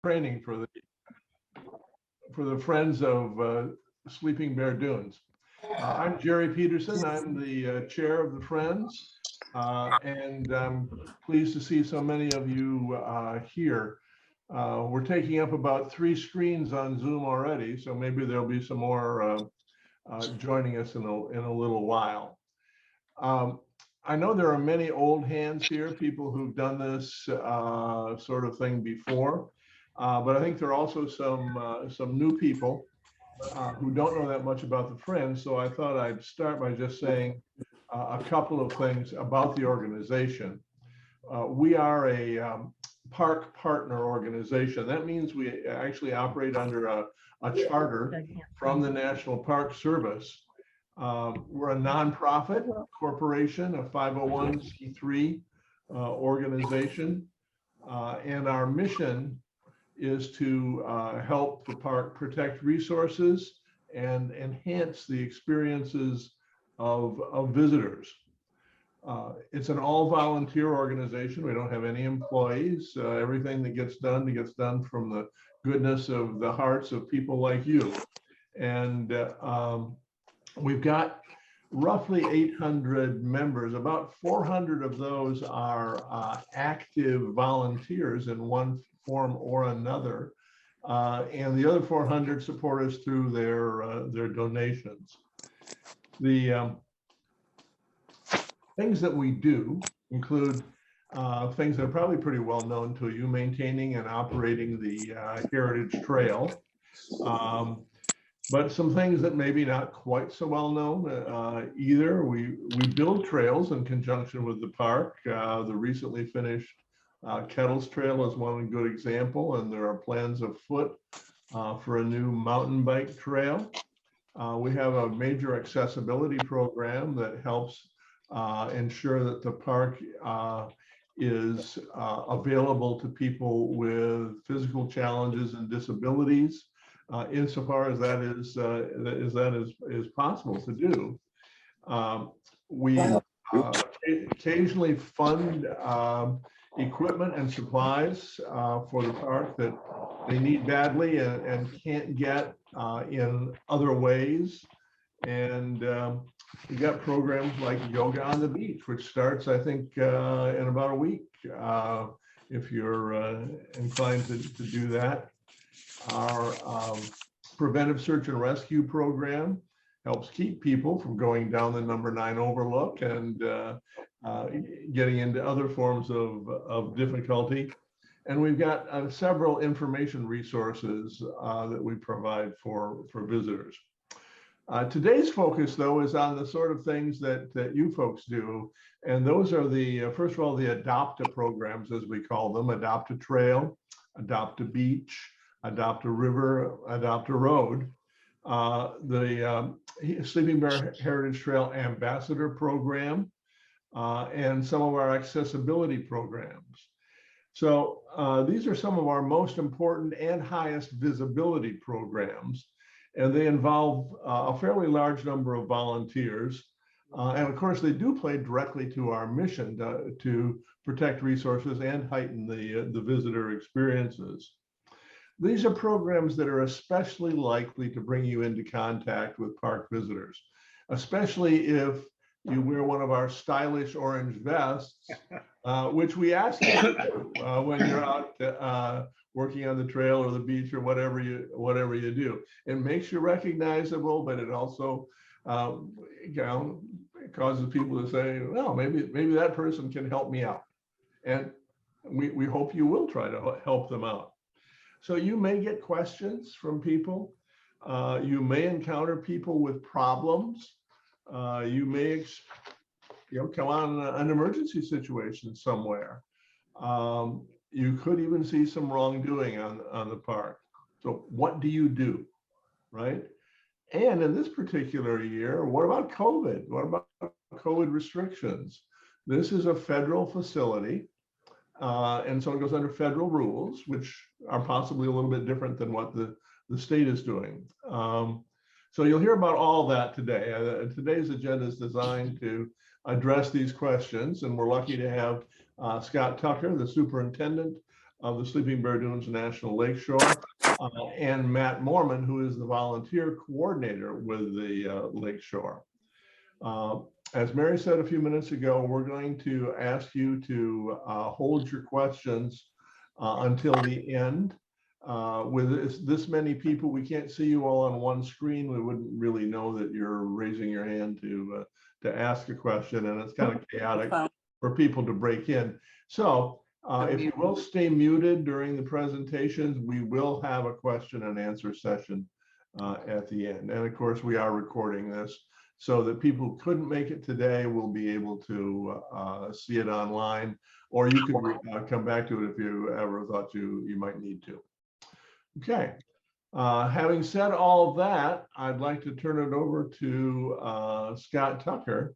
training for the Friends of Sleeping Bear Dunes. I'm Jerry Peterson. I'm the chair of the Friends, and I'm pleased to see so many of you here. We're taking up about 3 screens on Zoom already, so maybe there'll be some more joining us in a little while. I know there are many old hands here, people who've done this sort of thing before, but I think there are also some new people who don't know that much about the Friends. So I thought I'd start by just saying a couple of things about the organization. We are a park partner organization. That means we actually operate under a charter from the National Park Service. We're a nonprofit corporation, a 501c3 organization, and our mission is to help the park protect resources and enhance the experiences of visitors. It's an all-volunteer organization. We don't have any employees. Everything that gets done from the goodness of the hearts of people like you. And we've got roughly 800 members. About 400 of those are active volunteers in one form or another, and the other 400 support us through their donations. The things that we do include things that are probably pretty well known to you: maintaining and operating the Heritage Trail. But some things that maybe not quite so well known either. We build trails in conjunction with the park. The recently finished Kettles Trail is one good example, and there are plans afoot for a new mountain bike trail. We have a major accessibility program that helps ensure that the park is available to people with physical challenges and disabilities, insofar as that is possible to do. We occasionally fund equipment and supplies for the park that they need badly and can't get in other ways. And we got programs like Yoga on the Beach, which starts, I think, in about a week, if you're inclined to do that. Our preventive search and rescue program helps keep people from going down the number 9 overlook and getting into other forms of difficulty. And we've got several information resources that we provide for visitors. Today's focus, though, is on the sort of things that you folks do. And those are first of all, the Adopt-A programs, as we call them: Adopt a Trail, Adopt a Beach, Adopt a River, Adopt a Road. The Sleeping Bear Heritage Trail Ambassador Program, and some of our accessibility programs. So these are some of our most important and highest visibility programs, and they involve a fairly large number of volunteers. And of course, they do play directly to our mission to protect resources and heighten the visitor experiences. These are programs that are especially likely to bring you into contact with park visitors, especially if you wear one of our stylish orange vests, which we ask you to do when you're out working on the trail or the beach or whatever you do. It makes you recognizable, but it also it causes people to say, well, maybe that person can help me out. And we hope you will try to help them out. So you may get questions from people. You may encounter people with problems. You may come on an emergency situation somewhere. You could even see some wrongdoing on the park. So what do you do, right? And in this particular year, what about COVID? What about COVID restrictions? This is a federal facility. And so it goes under federal rules, which are possibly a little bit different than what the state is doing. So you'll hear about all that today. Today's agenda is designed to address these questions, and we're lucky to have Scott Tucker, the superintendent of the Sleeping Bear Dunes National Lakeshore, and Matt Mohrman, who is the volunteer coordinator with the Lakeshore. As Mary said a few minutes ago, we're going to ask you to hold your questions until the end. With this many people, we can't see you all on one screen. We wouldn't really know that you're raising your hand to ask a question, and it's kind of chaotic for people to break in. So if you will stay muted during the presentations, we will have a question and answer session at the end. And of course, we are recording this so that people who couldn't make it today will be able to see it online, or you can come back to it if you ever thought you might need to. Okay, having said all of that, I'd like to turn it over to Scott Tucker,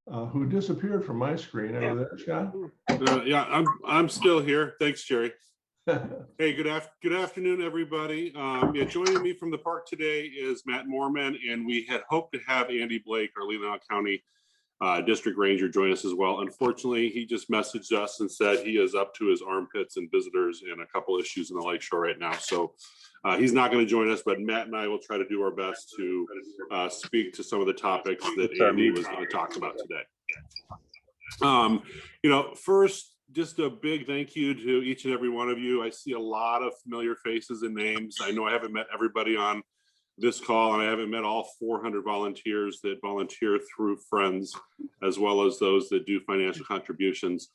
who disappeared from my screen. Are you there, Scott? Yeah, I'm still here. Thanks, Jerry. Hey, good afternoon, everybody. Yeah, joining me from the park today is Matt Mohrman, and we had hoped to have Andy Blake, our Leelanau County District Ranger, join us as well. Unfortunately, he just messaged us and said he is up to his armpits and visitors and a couple issues in the lakeshore right now. So he's not going to join us, but Matt and I will try to do our best to speak to some of the topics that Andy was going to talk about today. You know, first, just a big thank you to each and every one of you. I see a lot of familiar faces and names. I know I haven't met everybody on this call, and I haven't met all 400 volunteers that volunteer through Friends, as well as those that do financial contributions.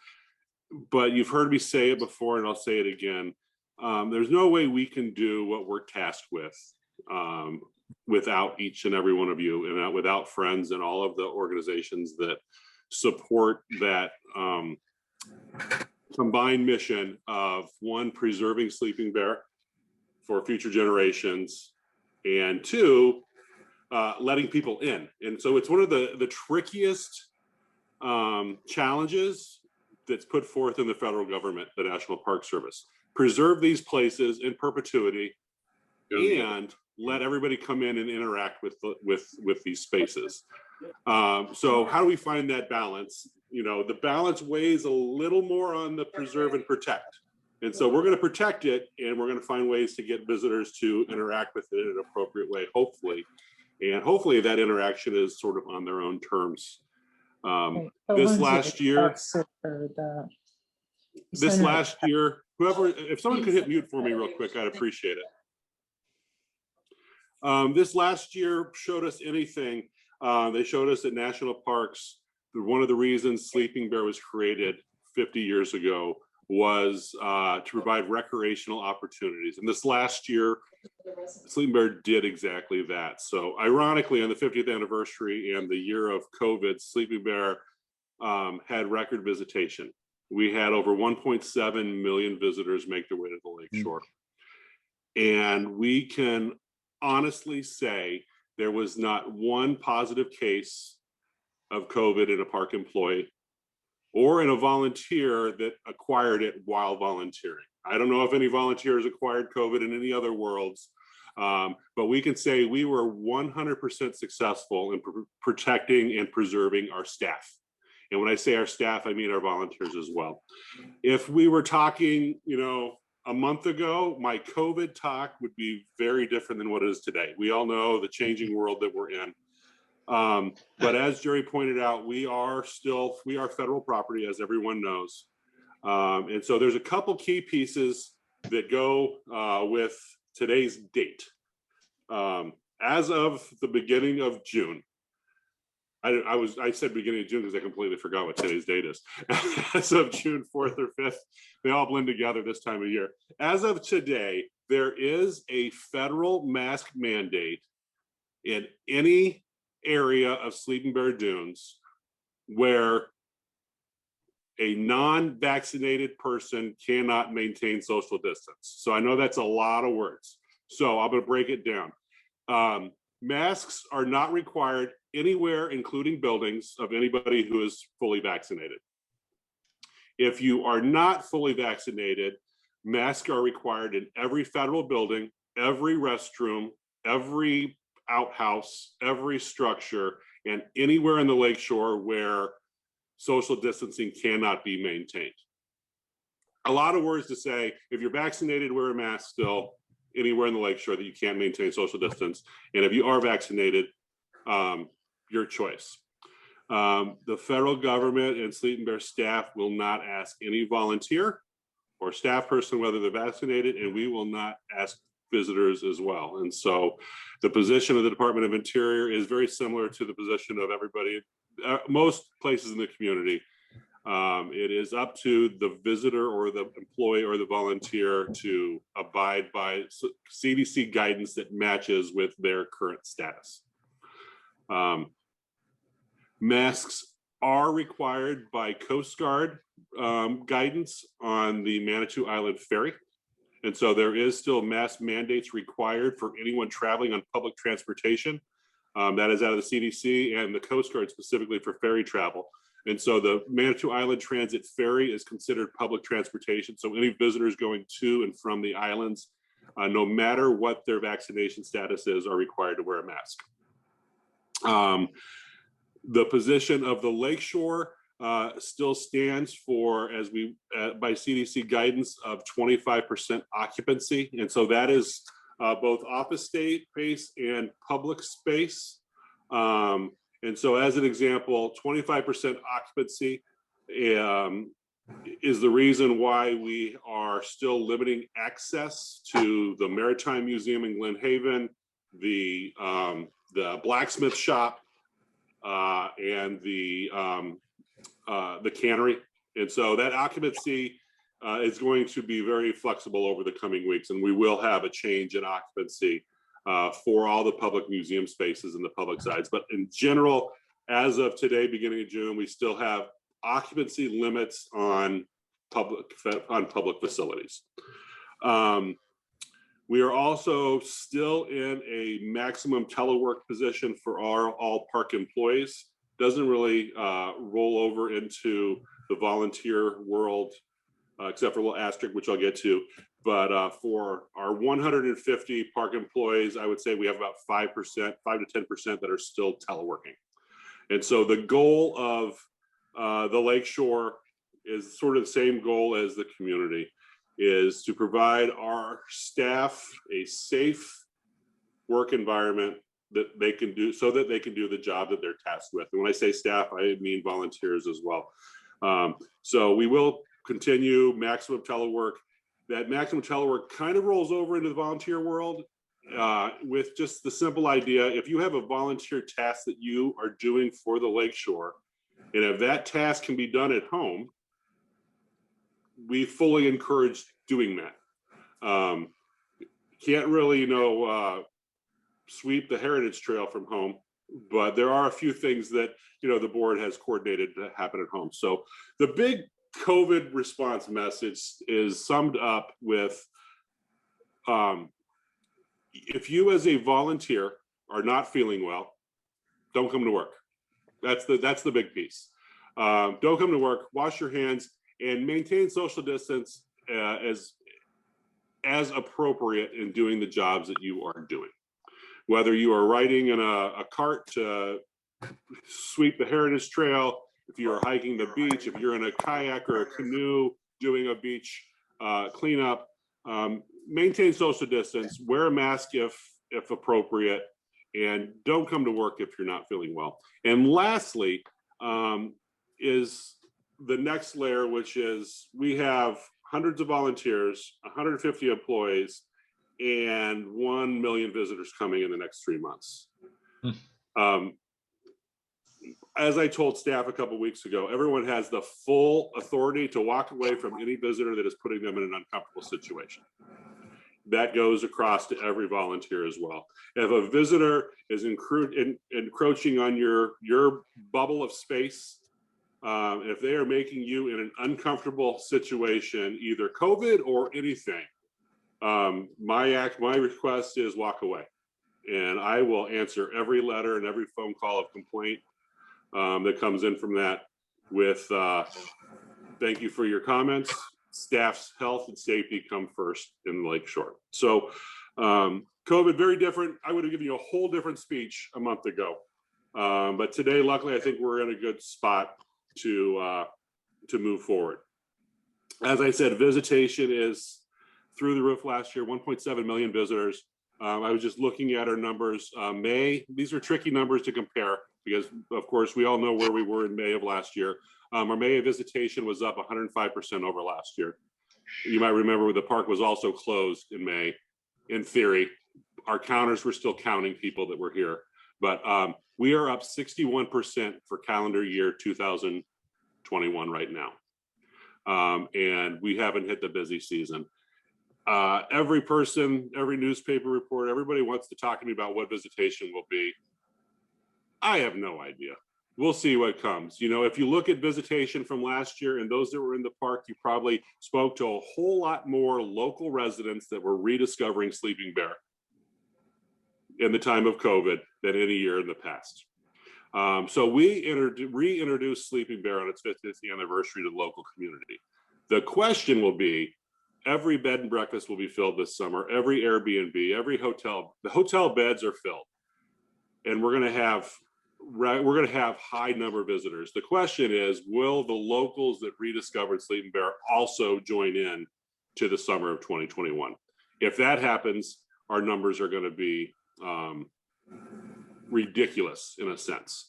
But you've heard me say it before, and I'll say it again. There's no way we can do what we're tasked with without each and every one of you, and without Friends and all of the organizations that support that combined mission of, one, preserving Sleeping Bear for future generations, and two, letting people in. And so it's one of the trickiest challenges that's put forth in the federal government, the National Park Service. Preserve these places in perpetuity and let everybody come in and interact with these spaces. So how do we find that balance? You know, the balance weighs a little more on the preserve and protect. And so we're going to protect it, and we're going to find ways to get visitors to interact with it in an appropriate way, hopefully. And hopefully that interaction is sort of on their own terms. This last year, whoever, if someone could hit mute for me real quick, I'd appreciate it. This last year showed us anything. They showed us that national parks, one of the reasons Sleeping Bear was created 50 years ago was to provide recreational opportunities. And this last year, Sleeping Bear did exactly that. So ironically, on the 50th anniversary and the year of COVID, Sleeping Bear had record visitation. We had over 1.7 million visitors make their way to the lakeshore. And we can honestly say there was not one positive case of COVID in a park employee or in a volunteer that acquired it while volunteering. I don't know if any volunteers acquired COVID in any other worlds, but we can say we were 100% successful in protecting and preserving our staff. And when I say our staff, I mean our volunteers as well. If we were talking, you know, a month ago, my COVID talk would be very different than what it is today. We all know the changing world that we're in. But as Jerry pointed out, we are federal property, as everyone knows. And so there's a couple key pieces that go with today's date. As of the beginning of June, I said beginning of June because I completely forgot what today's date is. As of June 4th or 5th, they all blend together this time of year. As of today, there is a federal mask mandate in any area of Sleeping Bear Dunes where a non-vaccinated person cannot maintain social distance. So I know that's a lot of words. So I'm going to break it down. Masks are not required anywhere, including buildings, of anybody who is fully vaccinated. If you are not fully vaccinated, masks are required in every federal building, every restroom, every outhouse, every structure, and anywhere in the lakeshore where social distancing cannot be maintained. a lot of words to say. If you're vaccinated, wear a mask still anywhere in the lakeshore that you can't maintain social distance. And if you are vaccinated, your choice. The federal government and Sleeping Bear staff will not ask any volunteer or staff person whether they're vaccinated, and we will not ask visitors as well. And so the position of the Department of Interior is very similar to the position of everybody, most places in the community. It is up to the visitor or the employee or the volunteer to abide by CDC guidance that matches with their current status. Masks are required by Coast Guard guidance on the Manitou Island Ferry. And so there is still mask mandates required for anyone traveling on public transportation. That is out of the CDC and the Coast Guard specifically for ferry travel. And so the Manitou Island Transit Ferry is considered public transportation. So any visitors going to and from the islands, no matter what their vaccination status is, are required to wear a mask. The position of the lakeshore still stands for, as we by CDC guidance, of 25% occupancy. And so that is both office space and public space. And so as an example, 25% occupancy is the reason why we are still limiting access to the Maritime Museum in Glen Haven, the blacksmith shop, and the cannery. And so that occupancy is going to be very flexible over the coming weeks, and we will have a change in occupancy for all the public museum spaces and the public sides. But in general, as of today, beginning of June, we still have occupancy limits on public facilities. We are also still in a maximum telework position for all park employees. Doesn't really roll over into the volunteer world, except for a little asterisk, which I'll get to. But for our 150 park employees, I would say we have about 5%, 5 to 10% that are still teleworking. And so the goal of the Lakeshore is sort of the same goal as the community, is to provide our staff a safe work environment that they can do, so that they can do the job that they're tasked with. And when I say staff, I mean volunteers as well. So we will continue maximum telework. That maximum telework kind of rolls over into the volunteer world with just the simple idea: if you have a volunteer task that you are doing for the Lakeshore, and if that task can be done at home, we fully encourage doing that. Can't really, sweep the Heritage Trail from home, but there are a few things that, the board has coordinated to happen at home. So the big COVID response message is summed up with, if you as a volunteer are not feeling well, don't come to work. That's the big piece. Don't come to work, wash your hands, and maintain social distance as appropriate in doing the jobs that you are doing. Whether you are riding in a cart to sweep the Heritage Trail, if you're hiking the beach, if you're in a kayak or a canoe doing a beach cleanup, maintain social distance, wear a mask if appropriate, and don't come to work if you're not feeling well. And lastly, is the next layer, which is we have hundreds of volunteers, 150 employees, and 1 million visitors coming in the next 3 months. As I told staff a couple weeks ago, everyone has the full authority to walk away from any visitor that is putting them in an uncomfortable situation. That goes across to every volunteer as well. If a visitor is encroaching on your bubble of space, if they are making you in an uncomfortable situation, either COVID or anything, my request is walk away, and I will answer every letter and every phone call of complaint that comes in from that with thank you for your comments. Staff's health and safety come first in the Lakeshore. So COVID, very different. I would have given you a whole different speech a month ago, but today, luckily, I think we're in a good spot to move forward. As I said, visitation is through the roof last year, 1.7 million visitors. I was just looking at our numbers. May, these are tricky numbers to compare because, of course, we all know where we were in May of last year. Our May visitation was up 105% over last year. You might remember the park was also closed in May. In theory, our counters were still counting people that were here, but we are up 61% for calendar year 2021 right now. And we haven't hit the busy season. Every person, every newspaper report, everybody wants to talk to me about what visitation will be. I have no idea. We'll see what comes. You know, if you look at visitation from last year and those that were in the park, you probably spoke to a whole lot more local residents that were rediscovering Sleeping Bear in the time of COVID than any year in the past. So we reintroduced Sleeping Bear on its 50th anniversary to the local community. The question will be, every bed and breakfast will be filled this summer, every Airbnb, every hotel, the hotel beds are filled. And we're gonna have high number of visitors. The question is, will the locals that rediscovered Sleeping Bear also join in to the summer of 2021? If that happens, our numbers are gonna be ridiculous in a sense.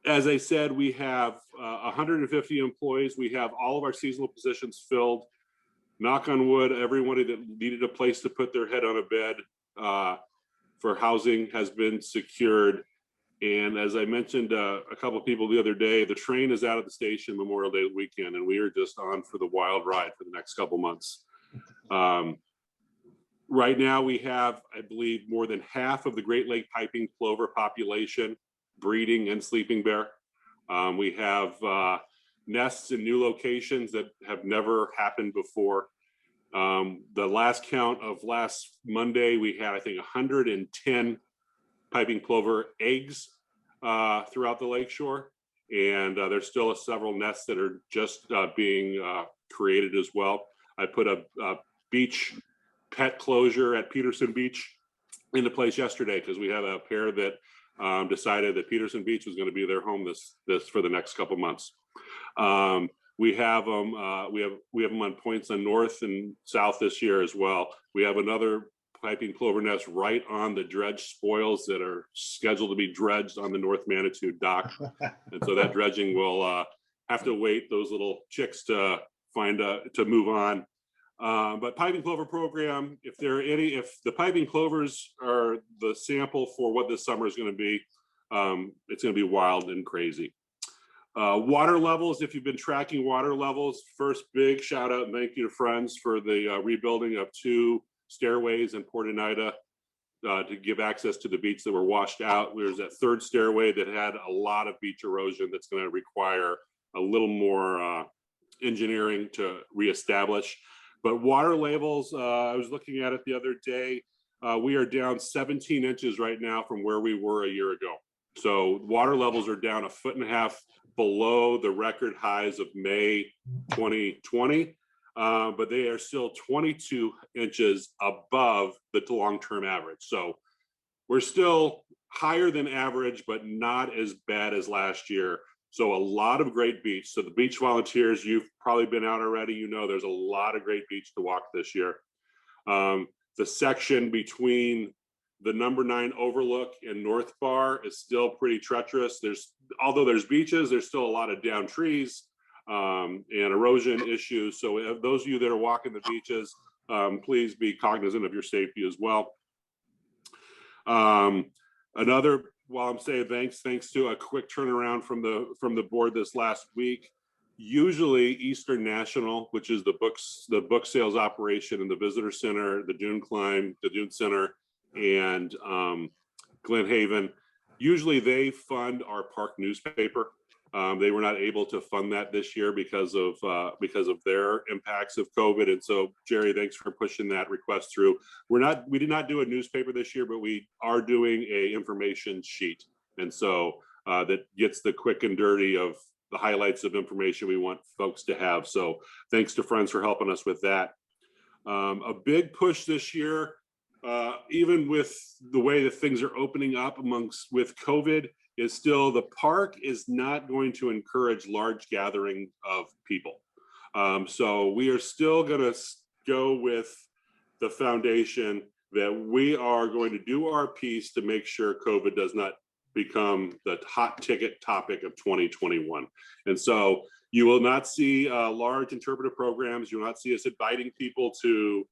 As I said, we have 150 employees. We have all of our seasonal positions filled. Knock on wood, everybody that needed a place to put their head on a bed for housing has been secured. And as I mentioned a couple of people the other day, the train is out of the station Memorial Day weekend, and we are just on for the wild ride for the next couple months. Right now we have, I believe, more than half of the Great Lake piping plover population breeding in Sleeping Bear. We have nests in new locations that have never happened before. The last count of last Monday, we had, I think, 110 piping plover eggs throughout the lakeshore. And there's still several nests that are just being created as well. I put a beach pet closure at Peterson Beach into place yesterday because we had a pair that decided that Peterson Beach was going to be their home this for the next couple months. We have them on points on north and south this year as well. We have another piping plover nest right on the dredge spoils that are scheduled to be dredged on the North Manitou dock, and so that dredging will have to wait those little chicks to to move on. But piping plover program, if the piping plovers are the sample for what this summer is going to be, it's going to be wild and crazy. Water levels, if you've been tracking water levels, first big shout out and thank you to Freinds for the rebuilding of 2 stairways in Port Oneida to give access to the beach that were washed out. There's that 3rd stairway that had a lot of beach erosion that's going to require a little more engineering to reestablish. But water levels, I was looking at it the other day, we are down 17 inches right now from where we were a year ago. So water levels are down 1.5 feet below the record highs of May 2020, but they are still 22 inches above the long-term average. So we're still higher than average, but not as bad as last year. So a lot of great beach. So the beach volunteers, you've probably been out already. You know, there's a lot of great beach to walk this year. The section between the number 9 overlook and North Bar is still pretty treacherous. Although there's beaches, there's still a lot of down trees and erosion issues. So if those of you that are walking the beaches, please be cognizant of your safety as well. While I'm saying thanks to a quick turnaround from the board this last week, usually Eastern National, which is the book sales operation and the visitor center, the Dune Climb, the Dune Center, and Glen Haven, usually they fund our park newspaper. They were not able to fund that this year because of their impacts of COVID. And so, Jerry, thanks for pushing that request through. We did not do a newspaper this year, but we are doing a information sheet. And so that gets the quick and dirty of the highlights of information we want folks to have. So thanks to Freinds for helping us with that. A big push this year, even with the way that things are opening up with COVID, is still the park is not going to encourage large gathering of people. So we are still going to go with the foundation that we are going to do our piece to make sure COVID does not become the hot ticket topic of 2021. And so you will not see large interpretive programs. You will not see us inviting people to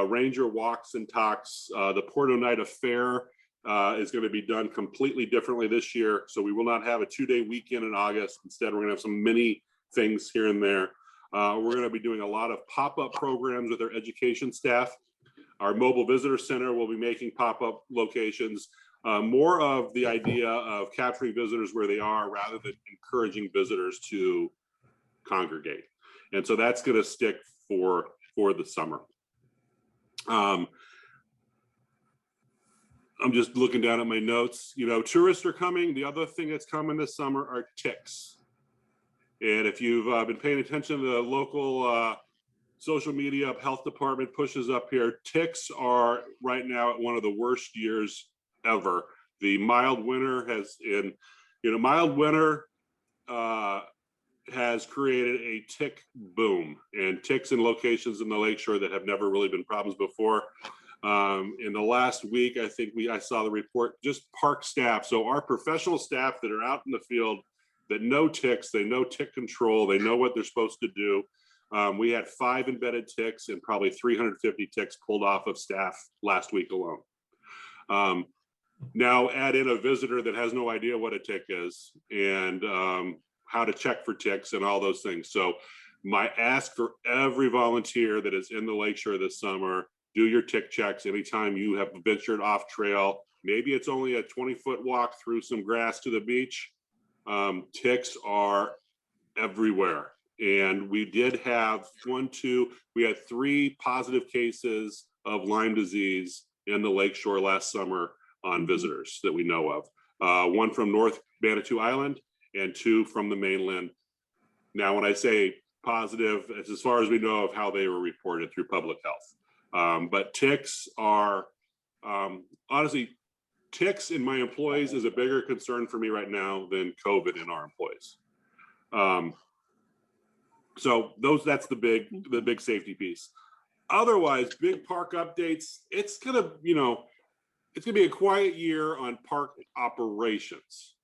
ranger walks and talks. The Port Oneida Fair is going to be done completely differently this year. So we will not have a 2-day weekend in August. Instead, we're going to have some mini things here and there. We're going to be doing a lot of pop-up programs with our education staff. Our mobile visitor center will be making pop-up locations, more of the idea of capturing visitors where they are rather than encouraging visitors to congregate. And so that's going to stick for the summer. I'm just looking down at my notes. You know, tourists are coming. The other thing that's coming this summer are ticks. And if you've been paying attention to the local social media, health department pushes up here, ticks are right now at one of the worst years ever. The mild winter has created a tick boom, and ticks in locations in the lakeshore that have never really been problems before. In the last week, I think I saw the report, just park staff. So our professional staff that are out in the field that know ticks, they know tick control, they know what they're supposed to do. We had 5 embedded ticks and probably 350 ticks pulled off of staff last week alone. Now add in a visitor that has no idea what a tick is and how to check for ticks and all those things. So my ask for every volunteer that is in the lakeshore this summer, do your tick checks anytime you have ventured off trail. Maybe it's only a 20-foot walk through some grass to the beach. Ticks are everywhere. And we did have we had 3 positive cases of Lyme disease in the lakeshore last summer on visitors that we know of. 1 from North Manitou Island and 2 from the mainland. Now, when I say positive, it's as far as we know of how they were reported through public health. But ticks are, honestly, ticks in my employees is a bigger concern for me right now than COVID in our employees. So that's the big safety piece. Otherwise, big park updates. It's gonna be a quiet year on park operations.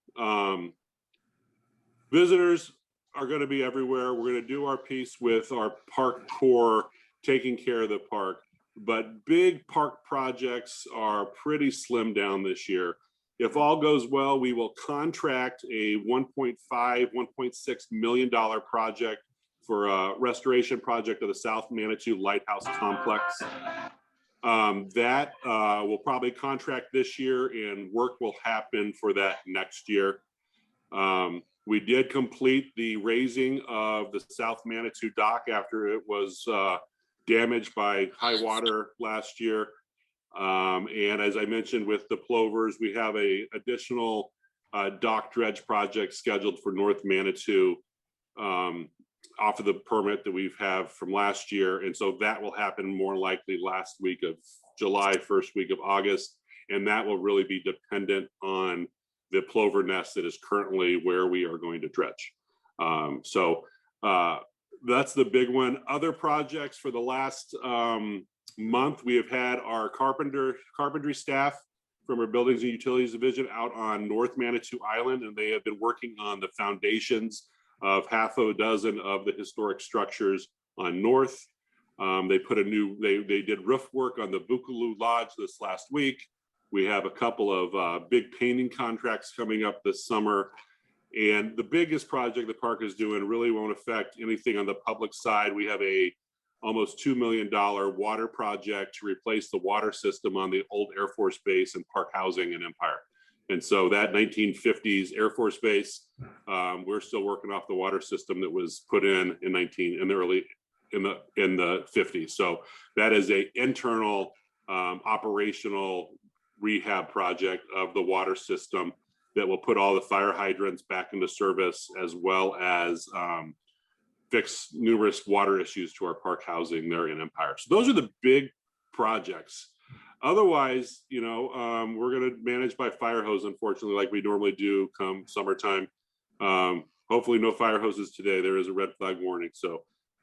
Visitors are going to be everywhere. We're going to do our piece with our park core, taking care of the park. But big park projects are pretty slim down this year. If all goes well, we will contract a $1.5, $1.6 million project for a restoration project of the South Manitou Lighthouse Complex. That will probably contract this year, and work will happen for that next year. We did complete the raising of the South Manitou dock after it was damaged by high water last year. And as I mentioned with the plovers, we have a additional dock dredge project scheduled for North Manitou off of the permit that we've have from last year. And so that will happen more likely last week of July, first week of August. And that will really be dependent on the plover nest that is currently where we are going to dredge. So that's the big one. Other projects for the last month, we have had our carpentry staff from our Buildings and Utilities Division out on North Manitou Island, and they have been working on the foundations of half a dozen of the historic structures on North. They did roof work on the Bukalu Lodge this last week. We have a couple of big painting contracts coming up this summer. And the biggest project the park is doing really won't affect anything on the public side. We have a almost $2 million water project to replace the water system on the old Air Force Base and park housing in Empire. And so that 1950s Air Force Base, we're still working off the water system that was put in the 50s. So that is a internal operational rehab project of the water system that will put all the fire hydrants back into service, as well as fix numerous water issues to our park housing there in Empire. So those are the big projects. Otherwise, you know, we're going to manage by fire hose, unfortunately, like we normally do come summertime. Hopefully no fire hoses today. There is a red flag warning. So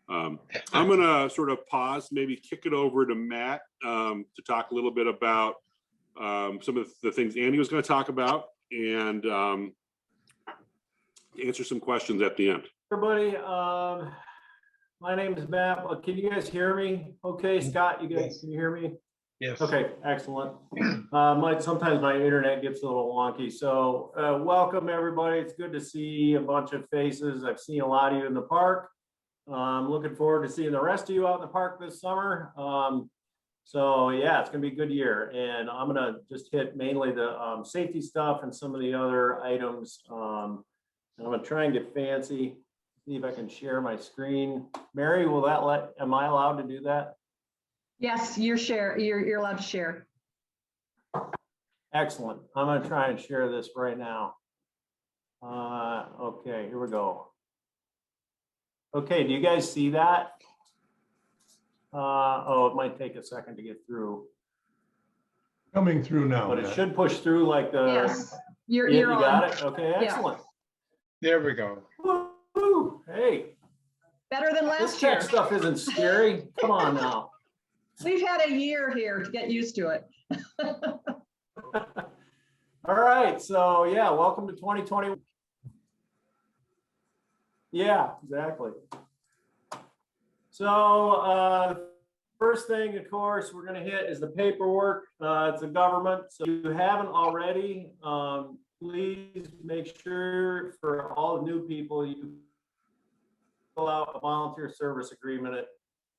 I'm going to sort of pause, maybe kick it over to Matt to talk a little bit about some of the things Andy was going to talk about, and answer some questions at the end. Everybody, my name is Matt. Can you guys hear me? Okay, Scott, you guys, can you hear me? Yes. Okay, excellent. Sometimes my internet gets a little wonky. So welcome everybody. It's good to see a bunch of faces. I've seen a lot of you in the park. I'm looking forward to seeing the rest of you out in the park this summer. So yeah, it's gonna be a good year. And I'm gonna just hit mainly the safety stuff and some of the other items. I'm gonna try and get fancy, see if I can share my screen. Mary, will that am I allowed to do that? Yes, you're allowed to share. Excellent. I'm gonna try and share this right now. Okay, here we go. Okay, do you guys see that? Oh, it might take a second to get through. Coming through now. But it Matt. should push through like the. Yes, Yeah, you're you on. got it? Okay, Yeah. excellent. There we go. Woo-hoo. Hey, Better than this last year. tech stuff isn't scary. Come on now. We've had a year here to get used to it. All right, so yeah, welcome to 2020. Yeah, exactly. So first thing, of course, we're going to hit is the paperwork. It's a government, so if you haven't already, please make sure for all the new people you fill out a volunteer service agreement.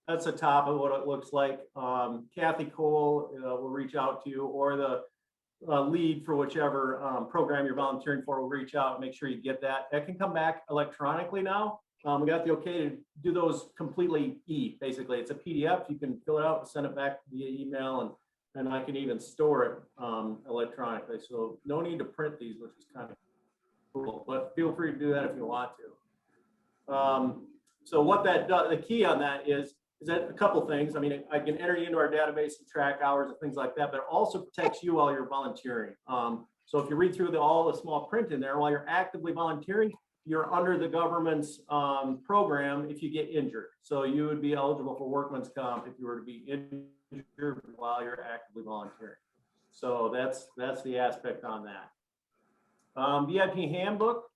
That's the top of what it looks like. Kathy Cole will reach out to you, or the lead for whichever program you're volunteering for will reach out and make sure you get that. That can come back electronically now. We got the okay to do those completely basically. It's a PDF. You can fill it out and send it back via email, and I can even store it electronically. So no need to print these, which is kind of cool, but feel free to do that if you want to. So what that does, the key on that is that a couple things. I mean, I can enter you into our database and track hours and things like that, but it also protects you while you're volunteering. So if you read through all the small print in there, while you're actively volunteering, you're under the government's program if you get injured. So you would be eligible for workman's comp if you were to be injured while you're actively volunteering. So that's the aspect on that. VIP handbook.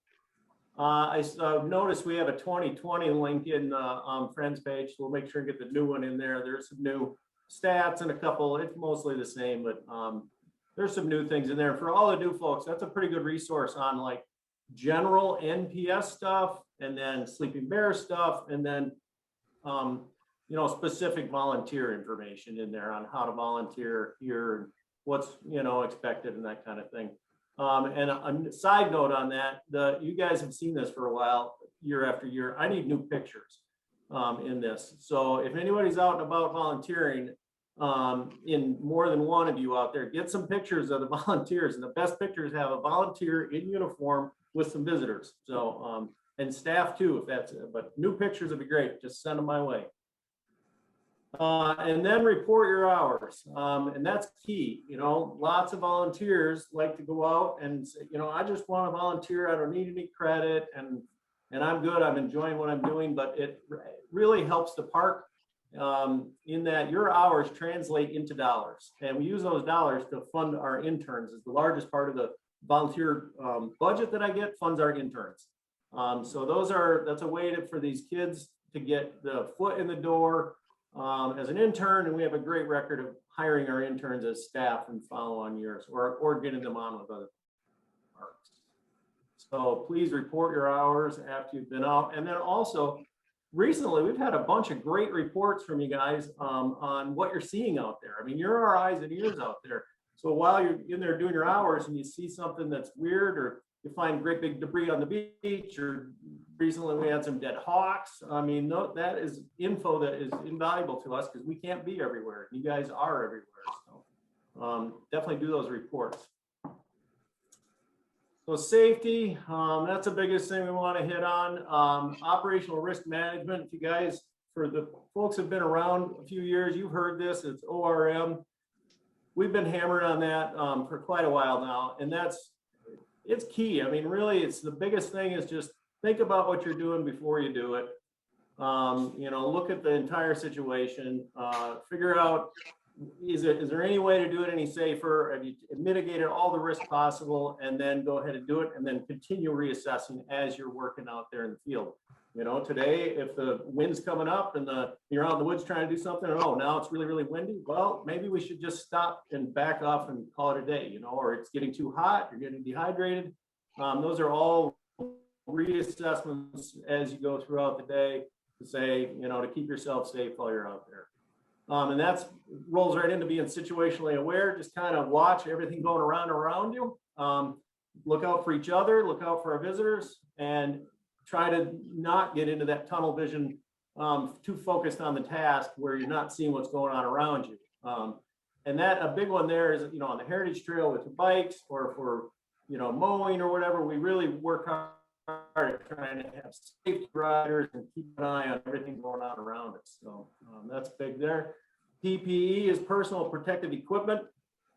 I noticed we have a 2020 link in the Friends page, so we'll make sure and get the new one in there. There's some new stats and a couple, it's mostly the same, but there's some new things in there. For all the new folks, that's a pretty good resource on like general NPS stuff, and then Sleeping Bear stuff, and then you know, specific volunteer information in there on how to volunteer here, what's, you know, expected and that kind of thing. And a side note on that, you guys have seen this for a while, year after year. I need new pictures in this. So if anybody's out and about volunteering, in more than one of you out there, get some pictures of the volunteers, and the best pictures have a volunteer in uniform with some visitors. So, and staff too, if that's it, but new pictures would be great. Just send them my way. And then report your hours. And that's key. You know, lots of volunteers like to go out and say, you know, I just want to volunteer. I don't need any credit, and I'm good. I'm enjoying what I'm doing, but it really helps the park in that your hours translate into dollars. And we use those dollars to fund our interns. Is the largest part of the volunteer budget that I get funds our interns. So that's a way for these kids to get the foot in the door as an intern, and we have a great record of hiring our interns as staff in follow-on years, or getting them on with other parks. So please report your hours after you've been out. And then also, recently we've had a bunch of great reports from you guys on what you're seeing out there. I mean, you're our eyes and ears out there. So while you're in there doing your hours and you see something that's weird, or you find great big debris on the beach, or recently we had some dead hawks. I mean, no, that is info that is invaluable to us because we can't be everywhere. You guys are everywhere. So definitely do those reports. So safety, that's the biggest thing we want to hit on. Operational risk management. If you guys, for the folks who have been around a few years, you've heard this, it's ORM. we've been hammering on that for quite a while now, and it's key. I mean, really, it's the biggest thing is just think about what you're doing before you do it. You know, look at the entire situation, figure out, is there any way to do it any safer? Have you mitigated all the risk possible, and then go ahead and do it, and then continue reassessing as you're working out there in the field. You know, today, if the wind's coming up and you're out in the woods trying to do something, and oh, now it's really, really windy. Well, maybe we should just stop and back off and call it a day, you know, or it's getting too hot, you're getting dehydrated. Those are all reassessments as you go throughout the day to say, you know, to keep yourself safe while you're out there. And that's rolls right into being situationally aware. Just kind of watch everything going around you. Look out for each other, look out for our visitors, and try to not get into that tunnel vision, too focused on the task where you're not seeing what's going on around you. And that a big one there is, you know, on the Heritage Trail with the bikes, or for, you know, mowing or whatever, we really work hard at trying to have safety riders and keep an eye on everything going on around us. So that's big there. PPE is personal protective equipment.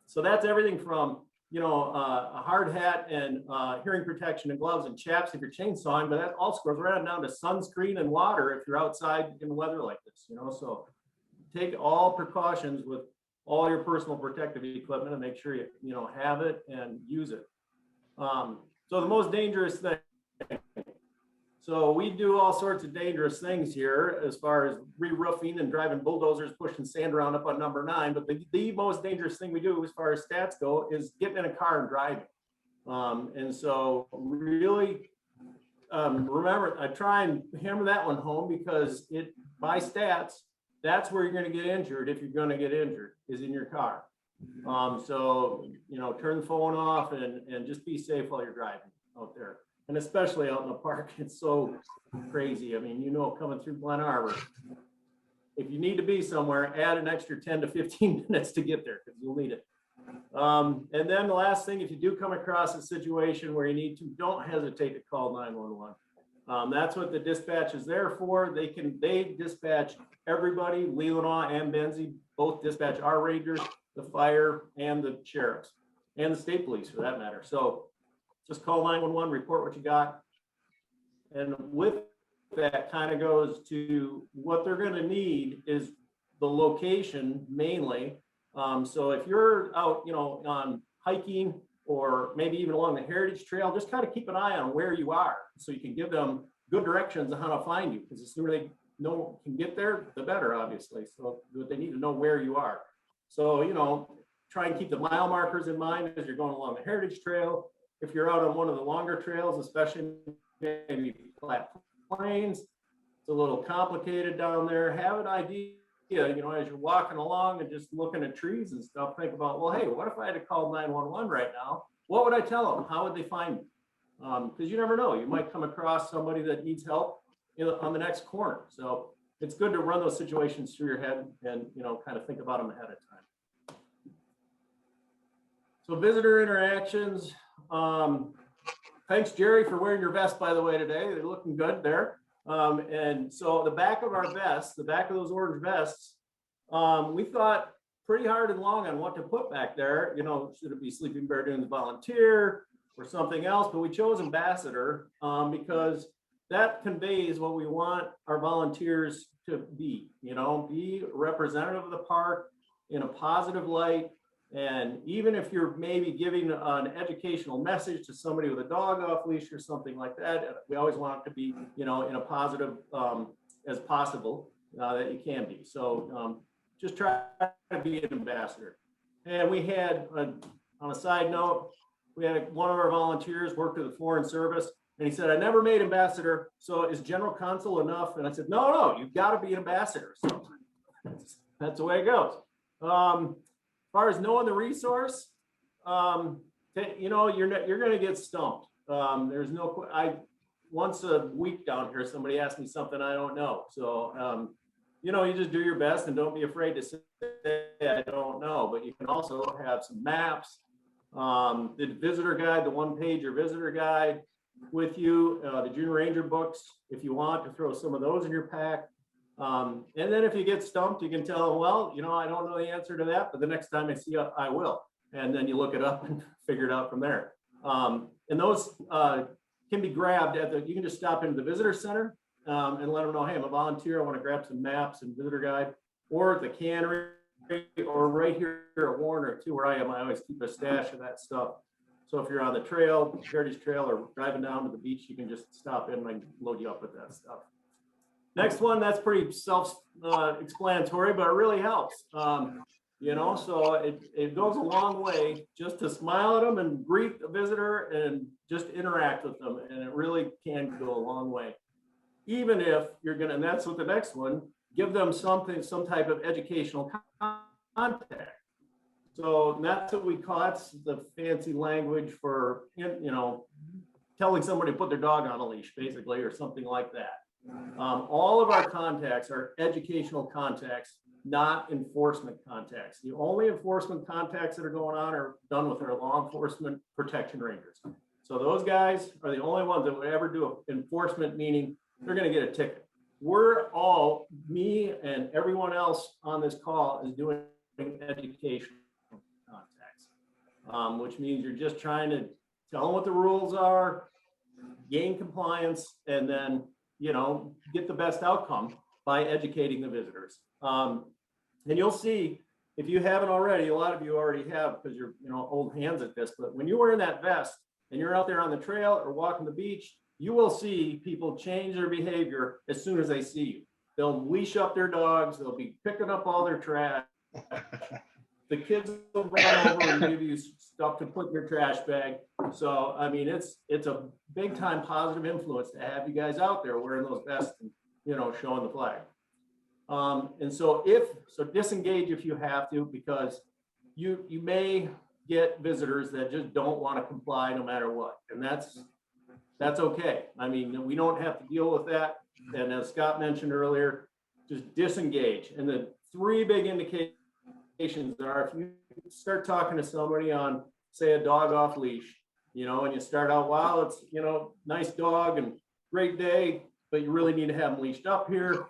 So that's everything from, you know, a hard hat and hearing protection and gloves and chaps if you're chainsawing, but that also goes right down to sunscreen and water if you're outside in weather like this, you know. So take all precautions with all your personal protective equipment and make sure you know, have it and use it. So the most dangerous thing, so we do all sorts of dangerous things here as far as re-roofing and driving bulldozers, pushing sand around up on number 9. But the most dangerous thing we do as far as stats go is getting in a car and driving. And so really remember, I try and hammer that one home, because by stats, that's where you're going to get injured. If you're going to get injured, is in your car. So, you know, turn the phone off and just be safe while you're driving out there. And especially out in the park, it's so crazy. I mean, you know, coming through Glen Arbor, if you need to be somewhere, add an extra 10 to 15 minutes to get there, because you'll need it. And then the last thing, if you do come across a situation where you need to, don't hesitate to call 911. That's what the dispatch is there for. They dispatch everybody. Leelanau and Benzie both dispatch our rangers, the fire, and the sheriffs, and the state police for that matter. So just call 911, report what you got. And with that kind of goes to what they're going to need is the location mainly. So if you're out, you know, on hiking or maybe even along the Heritage Trail, just kind of keep an eye on where you are so you can give them good directions on how to find you, because the sooner they can get there, the better, obviously. So they need to know where you are. So, you know, try and keep the mile markers in mind as you're going along the Heritage Trail. If you're out on one of the longer trails, especially maybe flat plains, it's a little complicated down there. Have an idea, you know, as you're walking along and just looking at trees and stuff, think about, well, hey, what if I had to call 911 right now? What would I tell them? How would they find me? Because you never know, you might come across somebody that needs help, you know, on the next corner. So it's good to run those situations through your head and, you know, kind of think about them ahead of time. So visitor interactions. Thanks, Jerry, for wearing your vest, by the way, today. They're looking good there. And so the back of our vests, the back of those orange vests, we thought pretty hard and long on what to put back there. You know, should it be Sleeping Bear Dunes Volunteer or something else? But we chose Ambassador because that conveys what we want our volunteers to be, you know, be a representative of the park in a positive light. And even if you're maybe giving an educational message to somebody with a dog off leash or something like that, we always want it to be, you know, in a positive as possible that you can be. So just try to be an ambassador. And we had, on a side note, we had one of our volunteers worked with the Foreign Service, and he said, I never made ambassador, so is general consul enough? And I said, no, you've got to be an ambassador. So that's the way it goes. As far as knowing the resource, you know, you're going to get stumped. There's no, once a week down here, somebody asked me something I don't know. So, you know, you just do your best and don't be afraid to say, I don't know, but you can also have some maps, the visitor guide, the one-pager visitor guide with you, the Junior Ranger books, if you want to throw some of those in your pack. And then if you get stumped, you can tell them, well, you know, I don't know the answer to that, but the next time I see you, I will. And then you look it up and figure it out from there. And those can be grabbed at the, you can just stop into the visitor center and let them know, hey, I'm a volunteer. I want to grab some maps and visitor guide, or at the cannery, or right here at Warner too, where I am. I always keep a stash of that stuff. So if you're on the trail, Heritage Trail, or driving down to the beach, you can just stop in and I can load you up with that stuff. Next one, that's pretty self-explanatory, but it really helps. You know, so it goes a long way just to smile at them and greet the visitor and just interact with them. And it really can go a long way. Even if you're gonna, and that's what the next one, give them something, some type of educational contact. So that's what we call, that's the fancy language for, you know, telling somebody to put their dog on a leash, basically, or something like that. All of our contacts are educational contacts, not enforcement contacts. The only enforcement contacts that are going on are done with our law enforcement protection rangers. So those guys are the only ones that would ever do enforcement, meaning they're going to get a ticket. We're all, me and everyone else on this call is doing educational contacts, which means you're just trying to tell them what the rules are, gain compliance, and then, you know, get the best outcome by educating the visitors. And you'll see, if you haven't already, a lot of you already have because you're, you know, old hands at this, but when you were in that vest and you're out there on the trail or walking the beach, you will see people change their behavior as soon as they see you. They'll leash up their dogs. They'll be picking up all their trash. The kids will run over and give you stuff to put in your trash bag. So, I mean, it's a big time positive influence to have you guys out there wearing those vests and, you know, showing the flag. And so disengage if you have to, because you may get visitors that just don't want to comply no matter what. And that's okay. I mean, we don't have to deal with that. And as Scott mentioned earlier, just disengage. And the three big indications are, if you start talking to somebody on, say, a dog off leash, you know, and you start out, wow, it's, you know, nice dog and great day, but you really need to have them leashed up here,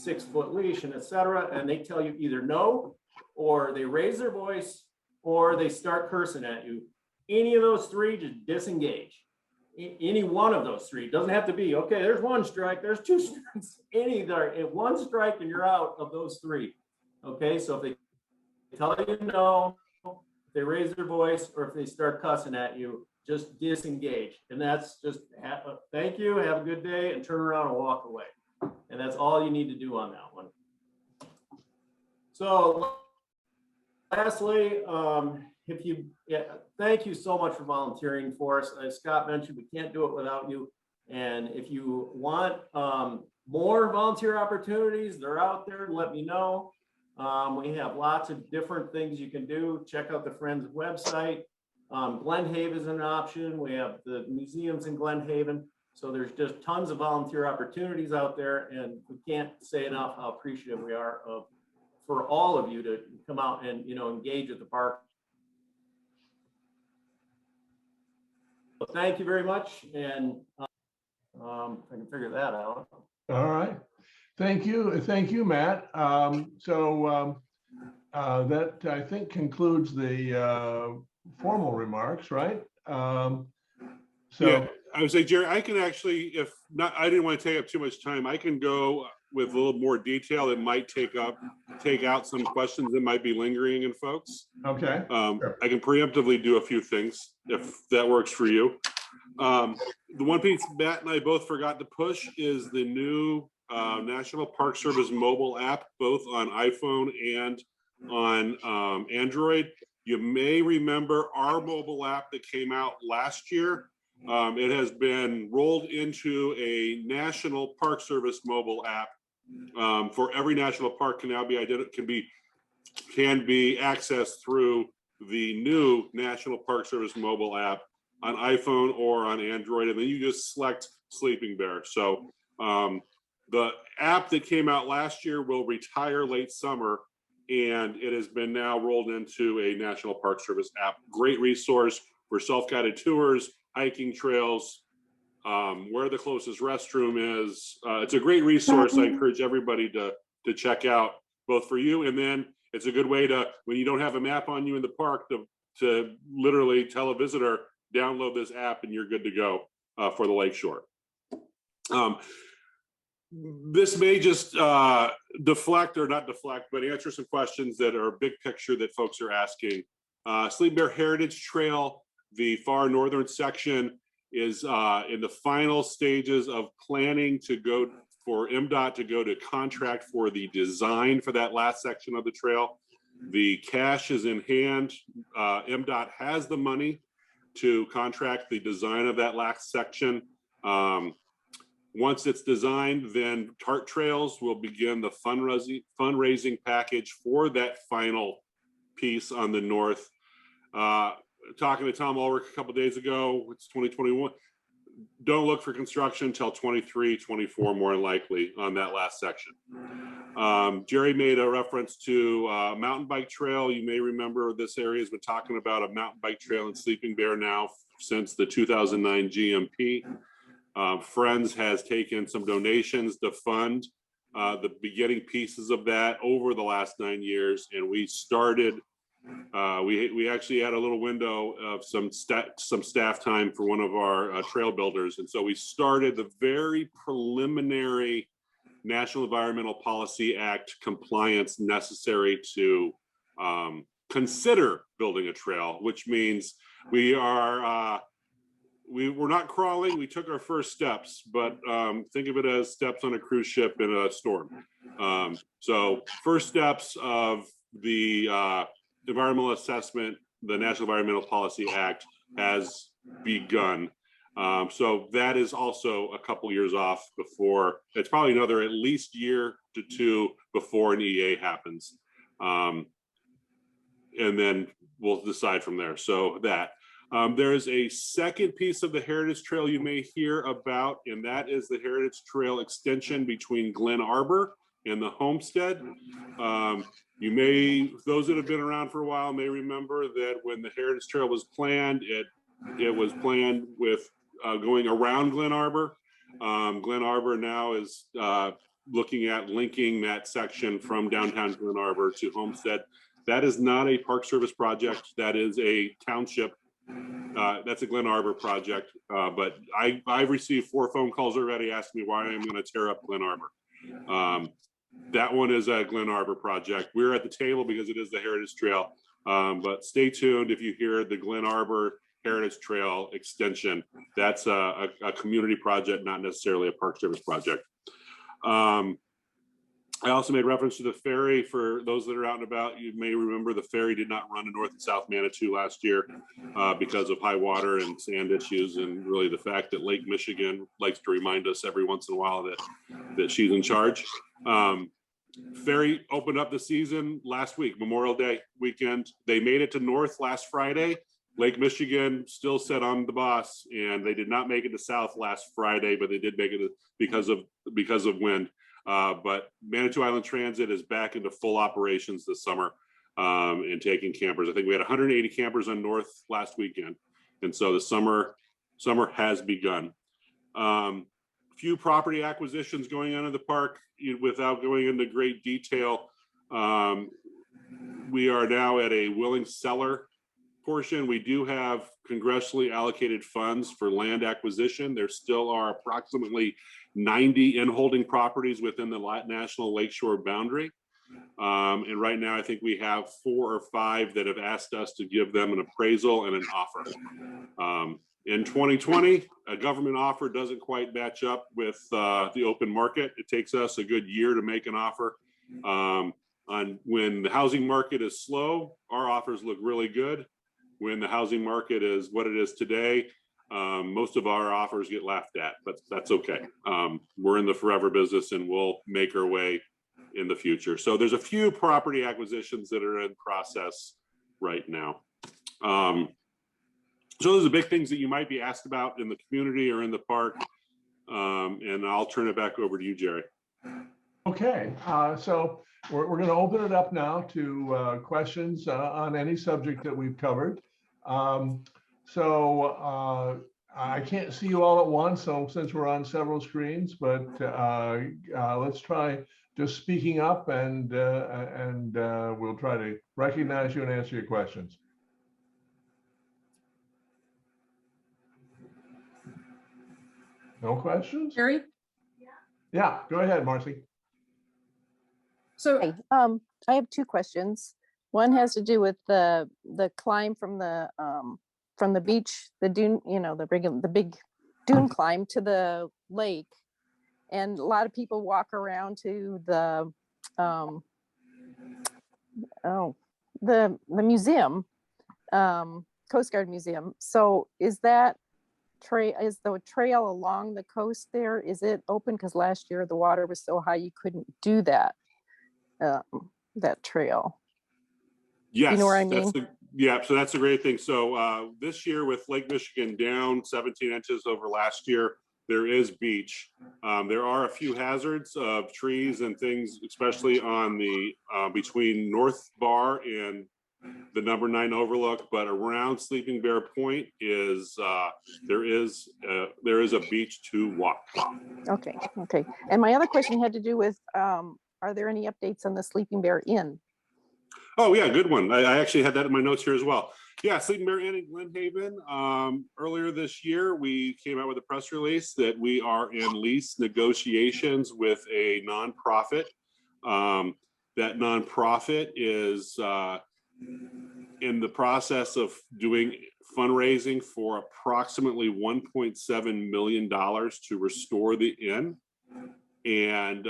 6-foot leash, and etc. And they tell you either no, or they raise their voice, or they start cursing at you. Any of those three, just disengage. Any one of those three. It doesn't have to be, okay, there's one strike, there's two strikes. Any there, one strike and you're out of those three. Okay, so if they tell you no, if they raise their voice, or if they start cussing at you, just disengage. And that's just thank you, have a good day, and turn around and walk away. And that's all you need to do on that one. So lastly, thank you so much for volunteering for us. As Scott mentioned, we can't do it without you. And if you want more volunteer opportunities, they're out there. Let me know. We have lots of different things you can do. Check out the Friends website. Glen Haven is an option. We have the museums in Glen Haven. So there's just tons of volunteer opportunities out there. And we can't say enough how appreciative we are for all of you to come out and, you know, engage at the park. So thank you very much. And I can figure that out. All right. Thank you, Matt. That I think concludes the formal remarks, right? Yeah, I would say, Jerry, I can actually, if not, I didn't want to take up too much time. I can go with a little more detail. It might take out some questions that might be lingering in folks. Okay. Sure. I can preemptively do a few things if that works for you. The one piece Matt and I both forgot to push is the new National Park Service mobile app, both on iPhone and on Android. You may remember our mobile app that came out last year. It has been rolled into a National Park Service mobile app for every national park. Can now be can be accessed through the new National Park Service mobile app on iPhone or on Android, and then you just select Sleeping Bear. So the app that came out last year will retire late summer, and it has been now rolled into a National Park Service app. Great resource for self-guided tours, hiking trails, where the closest restroom is. It's a great resource. I encourage everybody to check out, both for you, and then it's a good way to, when you don't have a map on you in the park, to literally tell a visitor, download this app and you're good to go for the lakeshore. This may just deflect, or not deflect, but answer some questions that are big picture that folks are asking. Sleeping Bear Heritage Trail, the far northern section, is in the final stages of planning to go for MDOT to go to contract for the design for that last section of the trail. The cash is in hand. MDOT has the money to contract the design of that last section. Once it's designed, then Tart Trails will begin the fundraising package for that final piece on the north. Talking to Tom Ulrich a couple of days ago, it's 2021. Don't look for construction until 23, 24 more likely on that last section. Jerry made a reference to mountain bike trail. You may remember this area has been talking about a mountain bike trail in Sleeping Bear now since the 2009 GMP. Freinds has taken some donations to fund the beginning pieces of that over the last 9 years, and we started. We actually had a little window of some staff time for one of our trail builders, and so we started the very preliminary National Environmental Policy Act compliance necessary to consider building a trail, which means we are. We're not crawling. We took our first steps, but think of it as steps on a cruise ship in a storm. So first steps of the environmental assessment, the National Environmental Policy Act has begun. So that is also a couple years off before, it's probably another at least year to two before an EA happens. And then we'll decide from there. So that. There is a second piece of the Heritage Trail you may hear about, and that is the Heritage Trail extension between Glen Arbor and the Homestead. You may, those that have been around for a while may remember that when the Heritage Trail was planned, it was planned with going around Glen Arbor. Glen Arbor now is looking at linking that section from downtown Glen Arbor to Homestead. That is not a Park Service project. That is a township. That's a Glen Arbor project, but I've received 4 phone calls already asking me why I'm going to tear up Glen Arbor. That one is a Glen Arbor project. We're at the table because it is the Heritage Trail, but stay tuned if you hear the Glen Arbor Heritage Trail extension. That's a community project, not necessarily a Park Service project. I also made reference to the ferry. For those that are out and about, you may remember the ferry did not run to North and South Manitou last year because of high water and sand issues, and really the fact that Lake Michigan likes to remind us every once in a while that she's in charge. Ferry opened up the season last week, Memorial Day weekend. They made it to North last Friday. Lake Michigan still set on the boss, and they did not make it to South last Friday, but they did make it because of wind. But Manitou Island Transit is back into full operations this summer and taking campers. I think we had 180 campers on North last weekend. And so the summer has begun. Few property acquisitions going on in the park without going into great detail. We are now at a willing seller portion. We do have congressionally allocated funds for land acquisition. There still are approximately 90 in-holding properties within the National Lakeshore boundary. And right now, I think we have 4 or 5 that have asked us to give them an appraisal and an offer. In 2020, a government offer doesn't quite match up with the open market. It takes us a good year to make an offer. When the housing market is slow, our offers look really good. When the housing market is what it is today, most of our offers get laughed at, but that's okay. We're in the forever business and we'll make our way in the future. So there's a few property acquisitions that are in process right now. So those are big things that you might be asked about in the community or in the park. And I'll turn it back over to you, Jerry. Okay, so we're going to open it up now to questions on any subject that we've covered. So I can't see you all at once, so since we're on several screens, but let's try just speaking up and we'll try to recognize you and answer your questions. No questions? Gary? Yeah, go ahead, Marcy. So, Hi, I have two questions. One has to do with the climb from the beach, the dune, you know, the big dune climb to the lake. And a lot of people walk around to the museum, Coast Guard Museum. So is the trail along the coast there, is it open? Because last year the water was so high you couldn't do that trail. Yes, You know where I mean? Yeah, so that's a great thing. So this year with Lake Michigan down 17 inches over last year, there is beach. There are a few hazards of trees and things, especially on the between North Bar and the number 9 overlook, but around Sleeping Bear Point is there is a beach to walk. Okay. And my other question had to do with, are there any updates on the Sleeping Bear Inn? Oh yeah, good one. I actually had that in my notes here as well. Yeah, Sleeping Bear Inn in Glen Haven. Earlier this year, we came out with a press release that we are in lease negotiations with a nonprofit. That nonprofit is in the process of doing fundraising for approximately $1.7 million to restore the inn. And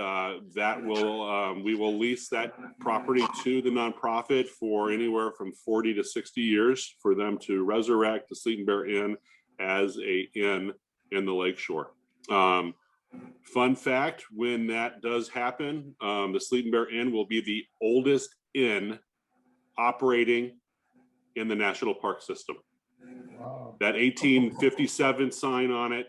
that will we will lease that property to the nonprofit for anywhere from 40 to 60 years for them to resurrect the Sleeping Bear Inn as a inn in the lakeshore. Fun fact, when that does happen, the Sleeping Bear Inn will be the oldest inn operating in the national park system. Wow. That 1857 sign on it,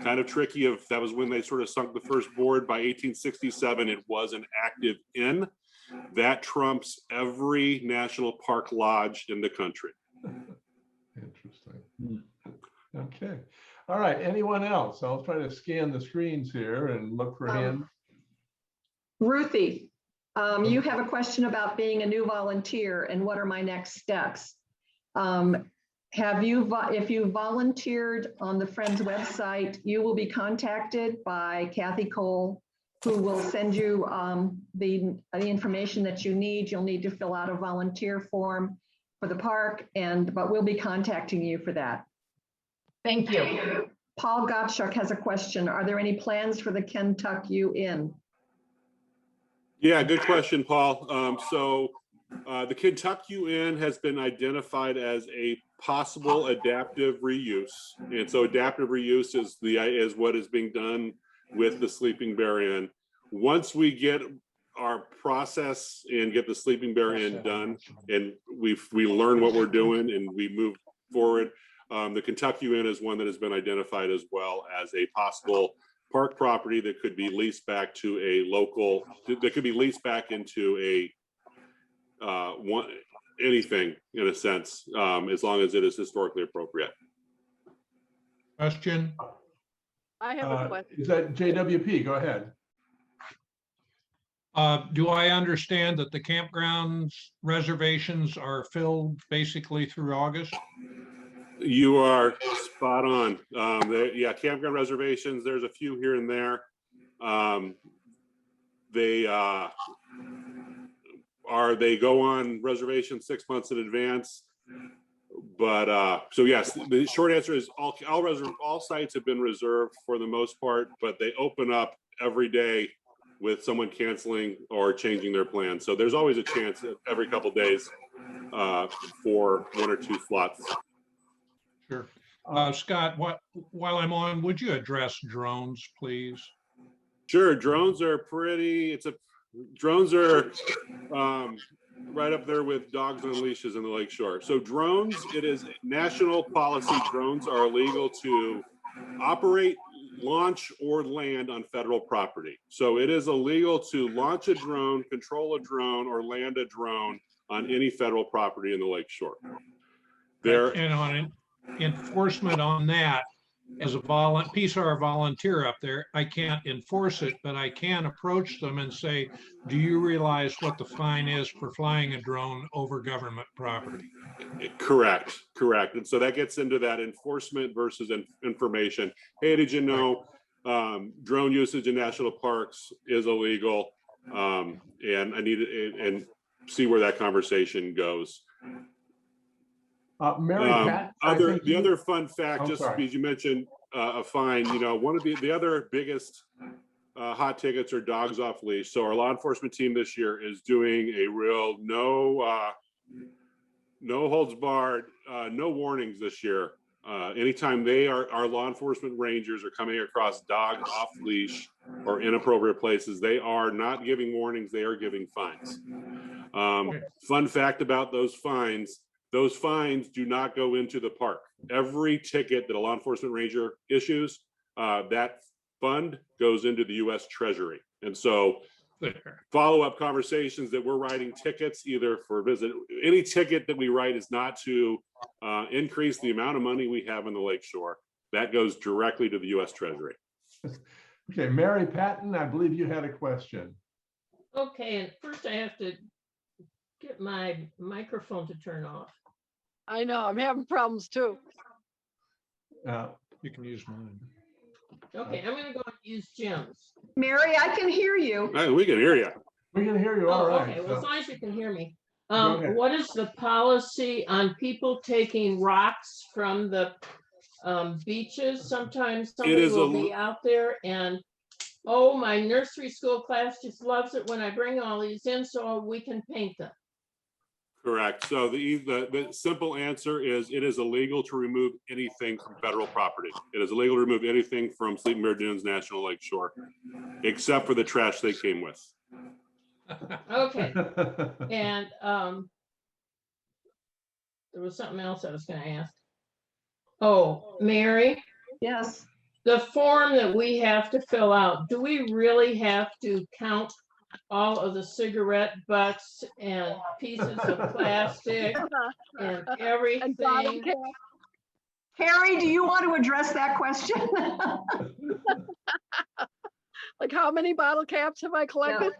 kind of tricky. If that was when they sort of sunk the first board. By 1867, it was an active inn. That trumps every national park lodge in the country. Interesting. Okay. All right. Anyone else? I'll try to scan the screens here and look for him. Ruthie, you have a question about being a new volunteer and what are my next steps? If you volunteered on the Friends website, you will be contacted by Kathy Cole, who will send you the information that you need. You'll need to fill out a volunteer form for the park, but we'll be contacting you for that. Thank you. Paul Gottschalk has a question. Are there any plans for the Kentucky Inn? Yeah, good question, Paul. The Kentucky Inn has been identified as a possible adaptive reuse, and so adaptive reuse is what is being done with the Sleeping Bear Inn. Once we get our process and get the Sleeping Bear Inn done, and we learn what we're doing and we move forward, the Kentucky Inn is one that has been identified as well as a possible park property that could be leased back to a local, that could be leased back into a anything in a sense, as long as it is historically appropriate. Question? I have a question. Is that JWP? Go ahead. Do I understand that the campgrounds reservations are filled basically through August? You are spot on. Yeah, campground reservations, there's a few here and there. They go on reservation 6 months in advance. But so yes, the short answer is all sites have been reserved for the most part, but they open up every day with someone canceling or changing their plan. So there's always a chance every couple of days for 1 or 2 slots. Sure. Scott, while I'm on, would you address drones, please? Sure, drones are pretty. Drones are right up there with dogs on leashes in the lakeshore. So drones, it is national policy. Drones are illegal to operate, launch, or land on federal property. So it is illegal to launch a drone, control a drone, or land a drone on any federal property in the lakeshore. And on enforcement on that, as a PSAR volunteer up there, I can't enforce it, but I can approach them and say, do you realize what the fine is for flying a drone over government property? Correct, correct. And so that gets into that enforcement versus information. Hey, did you know drone usage in national parks is illegal? And I need to and see where that conversation goes. Mary Pat, The other fun fact, just sorry. because you mentioned a fine, you know, one of the other biggest hot tickets are dogs off leash. So our law enforcement team this year is doing a real no holds barred, no warnings this year. Anytime our law enforcement rangers are coming across dogs off leash or inappropriate places, they are not giving warnings, they are giving fines. Fun fact about those fines do not go into the park. Every ticket that a law enforcement ranger issues, that fund goes into the US Treasury. And so follow-up conversations that we're writing tickets either for any ticket that we write is not to increase the amount of money we have in the lakeshore. That goes directly to the US Treasury. Okay, Mary Patton, I believe you had a question. Okay, and first I have to get my microphone to turn off. I know, I'm having problems too. You can use mine. Okay, I'm gonna go and use Jim's. Mary, I can hear you. Hey, we can hear you. We can hear you all right. Okay, well, as long as you can hear me. Go ahead. What is the policy on people taking rocks from the beaches? Sometimes somebody will be out there and, oh, my nursery school class just loves it when I bring all these in so we can paint them. Correct. So the simple answer is it is illegal to remove anything from federal property. It is illegal to remove anything from Bear Dunes National Lakeshore, except for the trash they came with. Okay. And there was something else I was going to ask. Oh, Mary, Yes. the form that we have to fill out, do we really have to count all of the cigarette butts and pieces of plastic and everything? Carrie, do you want to address that question? Like, how many bottle caps have I collected?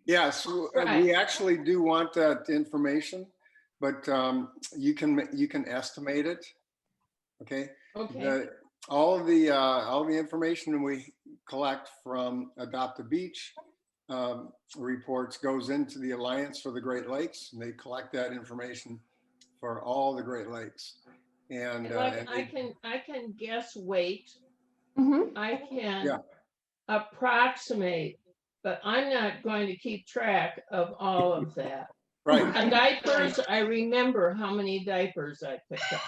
Yes, Right. we actually do want that information, but you can estimate it. Okay. Okay. All the information we collect from Adopt a Beach reports goes into the Alliance for the Great Lakes, and they collect that information for all the Great Lakes. And Like I can guess weight. Mhm. I can Yeah. approximate, but I'm not going to keep track of all of that. Right. Diapers, I remember how many diapers I picked up.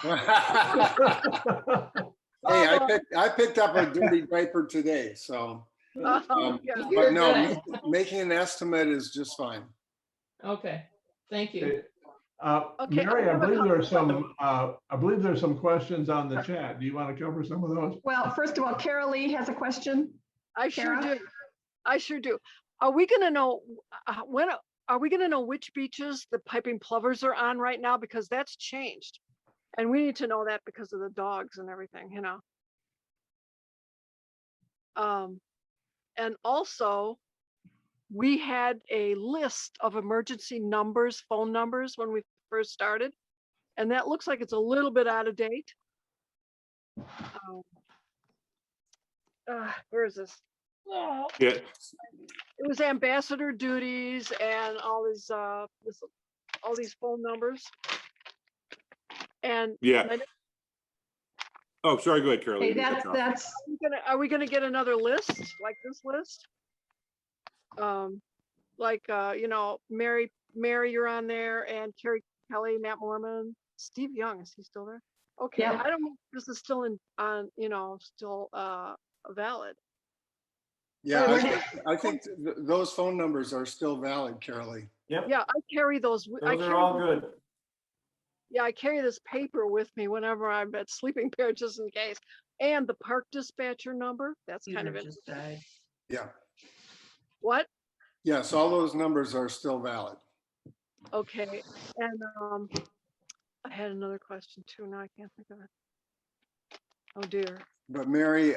Hey, I picked up a dirty diaper today, so. Yeah. But no, making an estimate is just fine. Okay, thank you. Okay, Mary, I I have a believe there are couple some questions on the chat. Do you want to cover some of those? Well, first of all, Carol Lee has a question. I sure Kara? do. I sure do. Are we gonna know when? Are we gonna know which beaches the piping plovers are on right now? Because that's changed, and we need to know that because of the dogs and everything, you know. And also, we had a list of emergency numbers, phone numbers when we first started, and that looks like it's a little bit out of date. Where is this? Oh, Yeah. it was ambassador duties and all these phone numbers. And Yeah. Oh, sorry. Go ahead, Carol. Okay, that's are we gonna get another list like this list? You know, Mary, you're on there, and Carrie Kelly, Matt Mohrman, Steve Young, is he still there? Okay, Yeah. I don't know if this is still still valid. Yeah, I think those phone numbers are still valid, Carolee. Yep, Yeah, I carry those. those are all good. Yeah, I carry this paper with me whenever I'm at Sleeping Bear, just in case. And the park dispatcher number, that's kind of it. Just died. Yeah. What? Yes, all those numbers are still valid. Okay, and I had another question too, now I can't think of it. Oh dear. But Mary,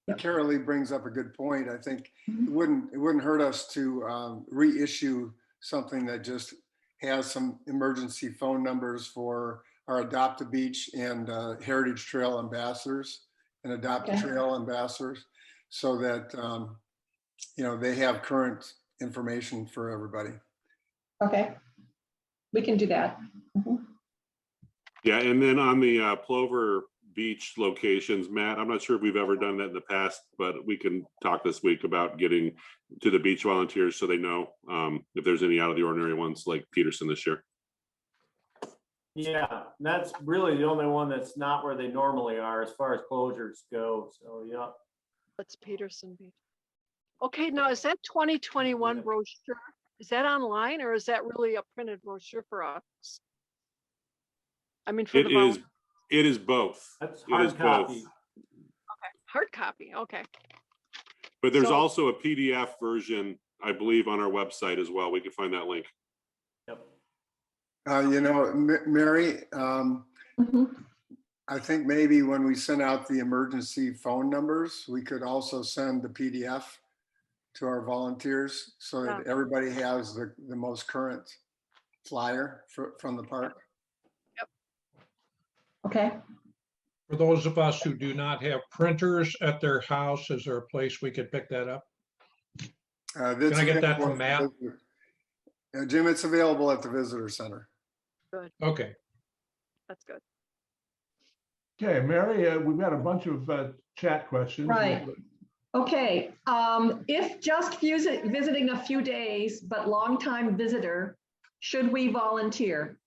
Yep. Carolee brings up a good point. I think Mhm. it wouldn't hurt us to reissue something that just has some emergency phone numbers for our Adopt a Beach and Heritage Trail ambassadors and Adopt a Okay. Trail ambassadors, so that they have current information for everybody. Okay, we can do that. Mhm. Yeah, and then on the Plover Beach locations, Matt, I'm not sure if we've ever done that in the past, but we can talk this week about getting to the beach volunteers so they know if there's any out of the ordinary ones like Peterson this year. Yeah, that's really the only one that's not where they normally are as far as closures go. So, yeah. Let's Peterson Beach. Okay, now is that 2021 brochure? Is that online or is that really a printed brochure for us? I mean, for the It is both. That's It is hard copy. both. hard copy. Okay. But there's So- also a PDF version, I believe, on our website as well. We can find that link. Yep. Mary, Mhm. I think maybe when we send out the emergency phone numbers, we could also send the PDF to our volunteers so that Yeah. everybody has the most current flyer from the park. Okay, For those of us who do not have printers at their house, is there a place we could pick that up? Can I get that from Matt? Jim, it's available at the visitor center. Okay, That's good. Okay, Mary, we've got a bunch of chat questions. Right. Okay, if just visiting a few days, but longtime visitor, should we volunteer?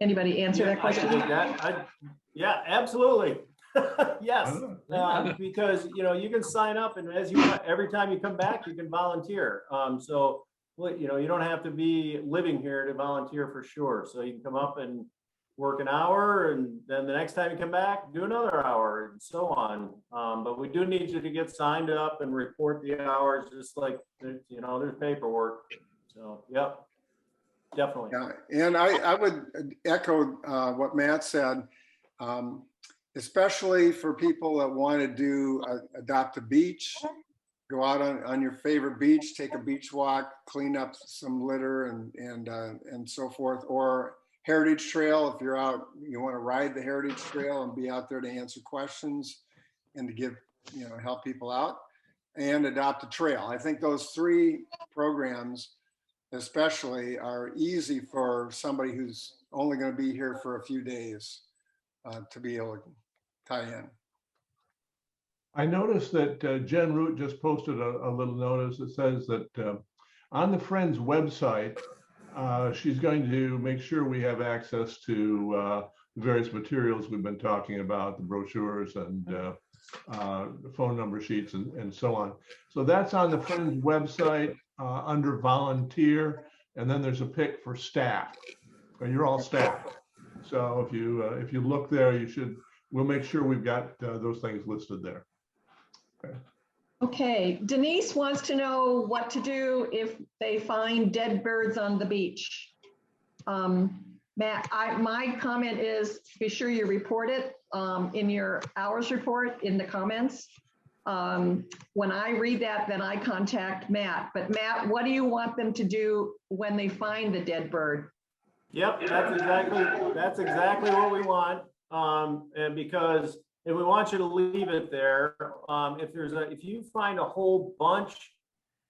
Anybody answer that I question? can take that. Yeah, absolutely. Yes, because you can sign up, and every time you come back, you can volunteer. So you don't have to be living here to volunteer for sure. So you can come up and work an hour, and then the next time you come back, do another hour, and so on. But we do need you to get signed up and report the hours, just like there's paperwork. So yep. Definitely. Yeah, and I would echo what Matt said, especially for people that want to do Adopt a Beach, go out on your favorite beach, take a beach walk, clean up some litter and so forth, or Heritage Trail. If you're out, you want to ride the Heritage Trail and be out there to answer questions and to give, help people out, and Adopt a Trail. I think those three programs especially are easy for somebody who's only going to be here for a few days to be able to tie in. I noticed that Jen Root just posted a little notice that says that on the Friends website, she's going to make sure we have access to the various materials we've been talking about, the brochures and the phone number sheets and so on. So that's on the Friends website under volunteer, and then there's a pick for staff. You're all staff. So if you look there, we'll make sure we've got those things listed there. Okay, Denise wants to know what to do if they find dead birds on the beach. Matt, my comment is be sure you report it in your hours report in the comments. When I read that, then I contact Matt. But Matt, what do you want them to do when they find the dead bird? Yep, that's exactly what we want. And because if we want you to leave it there, if you find a whole bunch,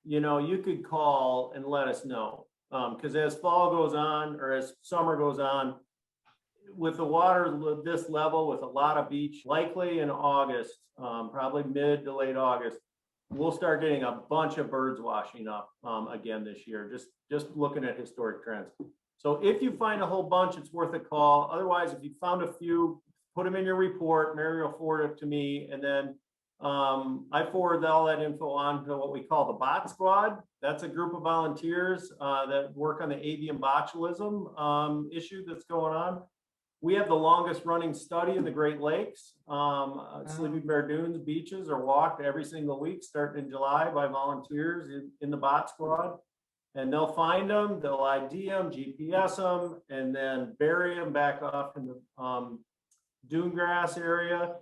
you could call and let us know. Because as fall goes on, or as summer goes on, with the water this level, with a lot of beach, likely in August, probably mid to late August, we'll start getting a bunch of birds washing up again this year, just looking at historic trends. So if you find a whole bunch, it's worth a call. Otherwise, if you found a few, put them in your report. Mary will forward it to me, and then I forward all that info on to what we call the Bot Squad. That's a group of volunteers that work on the avian botulism issue that's going on. We have the longest running study in the Great Lakes. Sleeping Bear Dunes beaches are walked every single week, starting in July by volunteers in the Bot Squad. and they'll find them, they'll ID them, GPS them, and then bury them back off in the dune grass area,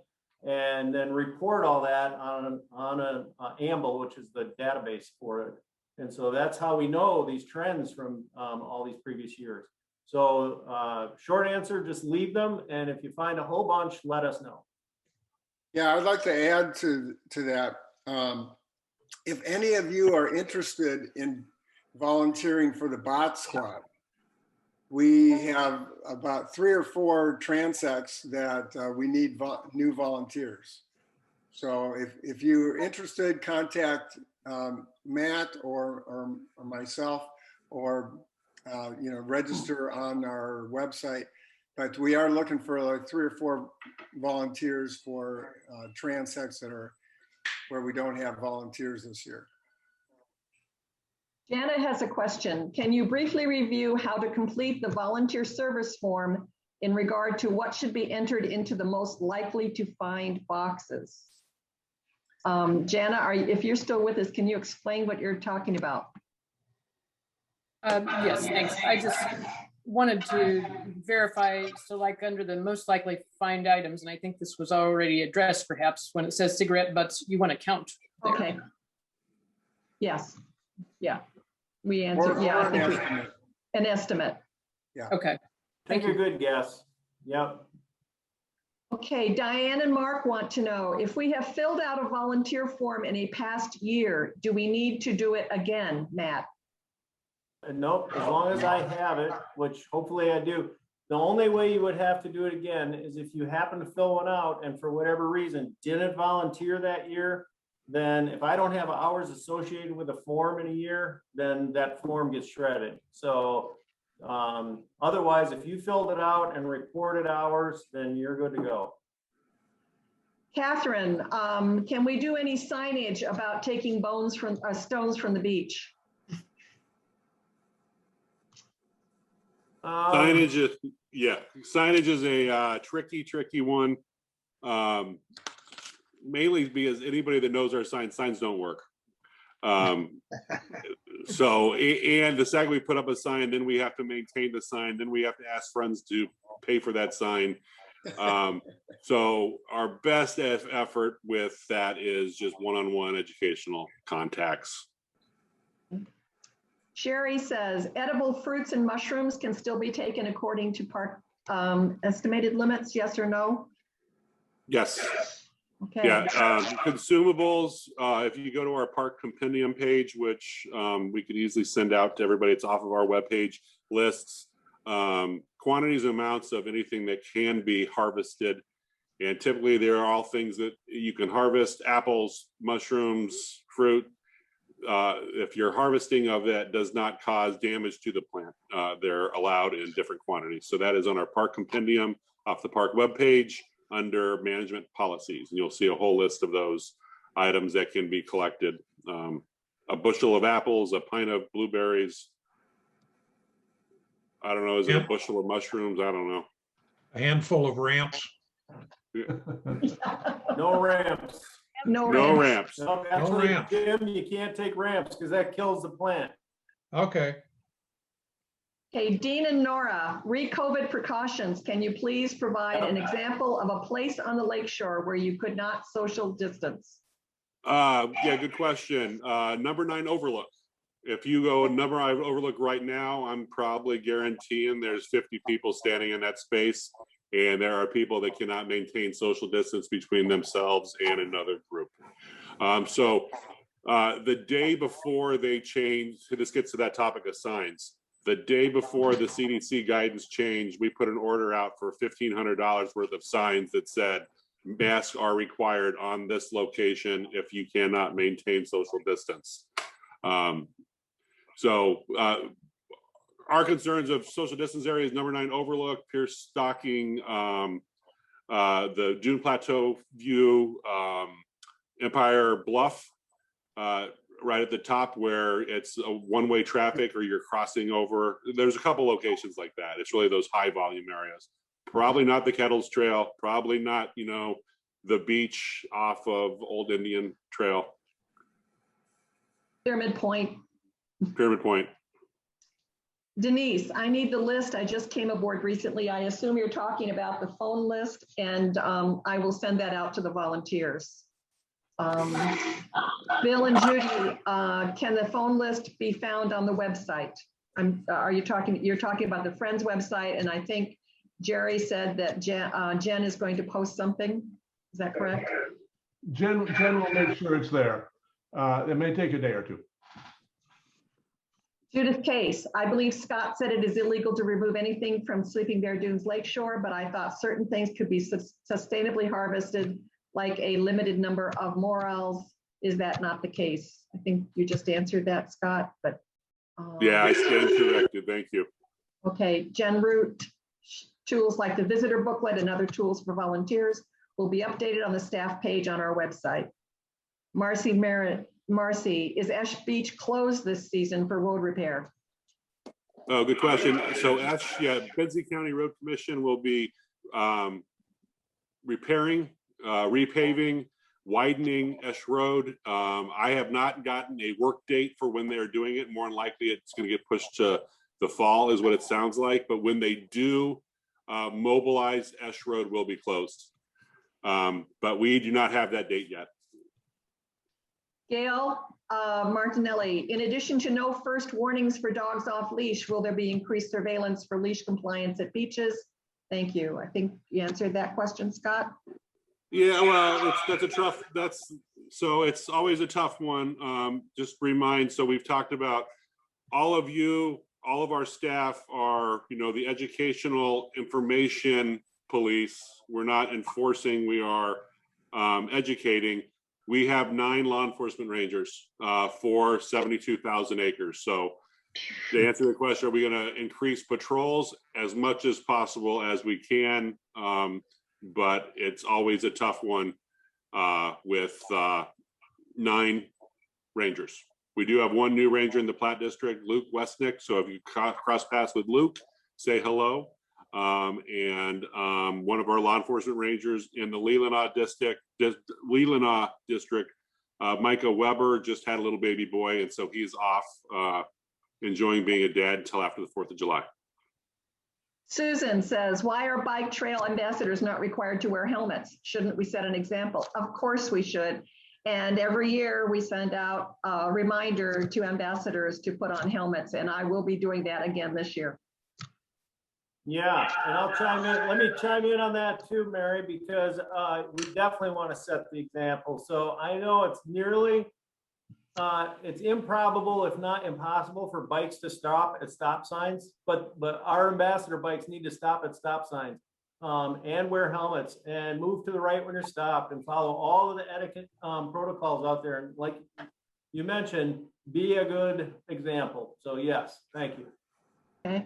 and then report all that on an AMBL, which is the database for it. And so that's how we know these trends from all these previous years. So short answer, just leave them. And if you find a whole bunch, let us know. Yeah, I'd like to add to that. If any of you are interested in volunteering for the Bot Squad, we have about 3 or 4 transects that we need new volunteers. So if you're interested, contact Matt or myself, or register on our website. But we are looking for like 3 or 4 volunteers for transects that are where we don't have volunteers this year. Jana has a question. Can you briefly review how to complete the volunteer service form in regard to what should be entered into the most likely to find boxes? Jana, if you're still with us, can you explain what you're talking about? Yes, thanks. I just wanted to verify, so like under the most likely find items, and I think this was already addressed perhaps when it says cigarette butts, you want to count there. Okay. Yes. Yeah. We answered. Yeah, I think an estimate. Yeah. Okay. Thank you. Good guess. Yep. Okay, Diane and Mark want to know, if we have filled out a volunteer form in a past year, do we need to do it again, Matt? Nope, as long as I have it, which hopefully I do. The only way you would have to do it again is if you happen to fill one out and for whatever reason didn't volunteer that year, then if I don't have hours associated with a form in a year, then that form gets shredded. So otherwise, if you filled it out and reported hours, then you're good to go. Catherine, can we do any signage about taking stones from the beach? Signage is a tricky one. Mainly because anybody that knows our signs don't work. So, and the second we put up a sign, then we have to maintain the sign, then we have to ask friends to pay for that sign. So our best effort with that is just one-on-one educational contacts. Sherry says, edible fruits and mushrooms can still be taken according to park estimated limits, yes or no? Yes. Okay. Yeah, consumables, if you go to our park compendium page, which we could easily send out to everybody, it's off of our webpage, lists quantities and amounts of anything that can be harvested. And typically there are all things that you can harvest: apples, mushrooms, fruit. If your harvesting of that does not cause damage to the plant, they're allowed in different quantities. So that is on our park compendium off the park webpage under management policies, and you'll see a whole list of those items that can be collected. A bushel of apples, a pint of blueberries. I don't know, is it a bushel of mushrooms? I don't know. A handful of ramps. No ramps. No ramps. No, actually, No ramps. Jim, you can't take ramps because that kills the plant. Okay. Okay, Dean and Nora, re-COVID precautions. Can you please provide an example of a place on the lakeshore where you could not social distance? Yeah, good question. Number 9 Overlook. If you go number 9 Overlook right now, I'm probably guaranteeing there's 50 people standing in that space, and there are people that cannot maintain social distance between themselves and another group. So the day before they changed, this gets to that topic of signs. The day before the CDC guidance changed, we put an order out for $1,500 worth of signs that said masks are required on this location if you cannot maintain social distance. So our concerns of social distance areas: number 9 Overlook, Pierce Stocking, the Dune Plateau view, Empire Bluff, right at the top where it's a one-way traffic or you're crossing over. There's a couple locations like that. It's really those high volume areas. Probably not the Kettles Trail, probably not, the beach off of Old Indian Trail. Pyramid Point. Pyramid Point. Denise, I need the list. I just came aboard recently. I assume you're talking about the phone list, and I will send that out to the volunteers. Bill and Judy, can the phone list be found on the website? You're talking about the Friends website, and I think Jerry said that Jen is going to post something. Is that correct? Jen will make sure it's there. It may take a day or two. Judith Case, I believe Scott said it is illegal to remove anything from Sleeping Bear Dunes Lakeshore, but I thought certain things could be sustainably harvested, like a limited number of morels. Is that not the case? I think you just answered that, Scott, but. Yeah, I stand corrected. Thank you. Okay, Jen Root, tools like the visitor booklet and other tools for volunteers will be updated on the staff page on our website. Marcy, is Esh Beach closed this season for road repair? Oh, good question. So Benzie County Road Commission will be repairing, repaving, widening Esh Road. I have not gotten a work date for when they're doing it. More than likely, it's going to get pushed to the fall is what it sounds like. But when they do mobilize, Esh Road will be closed. But we do not have that date yet. Gail Martinelli, in addition to no first warnings for dogs off leash, will there be increased surveillance for leash compliance at beaches? Thank you. I think you answered that question, Scott. Yeah, well, so it's always a tough one. Just remind, so we've talked about all of our staff are, the educational information police. We're not enforcing, we are educating. We have 9 law enforcement rangers for 72,000 acres. So to answer the question, are we going to increase patrols as much as possible as we can? But it's always a tough one with 9 rangers. We do have 1 new ranger in the Platte District, Luke Westnick. So if you cross paths with Luke, say hello. And one of our law enforcement rangers in the Leelanau district, Micah Weber, just had a little baby boy, and so he's off enjoying being a dad until after the 4th of July. Susan says, why are bike trail ambassadors not required to wear helmets? Shouldn't we set an example? Of course we should. And every year we send out a reminder to ambassadors to put on helmets, and I will be doing that again this year. Yeah, and I'll chime in. Let me chime in on that too, Mary, because we definitely want to set the example. So I know it's it's improbable, if not impossible, for bikes to stop at stop signs, but our ambassador bikes need to stop at stop signs and wear helmets and move to the right when you're stopped and follow all of the etiquette protocols out there. And like you mentioned, be a good example. So yes, thank you. Okay.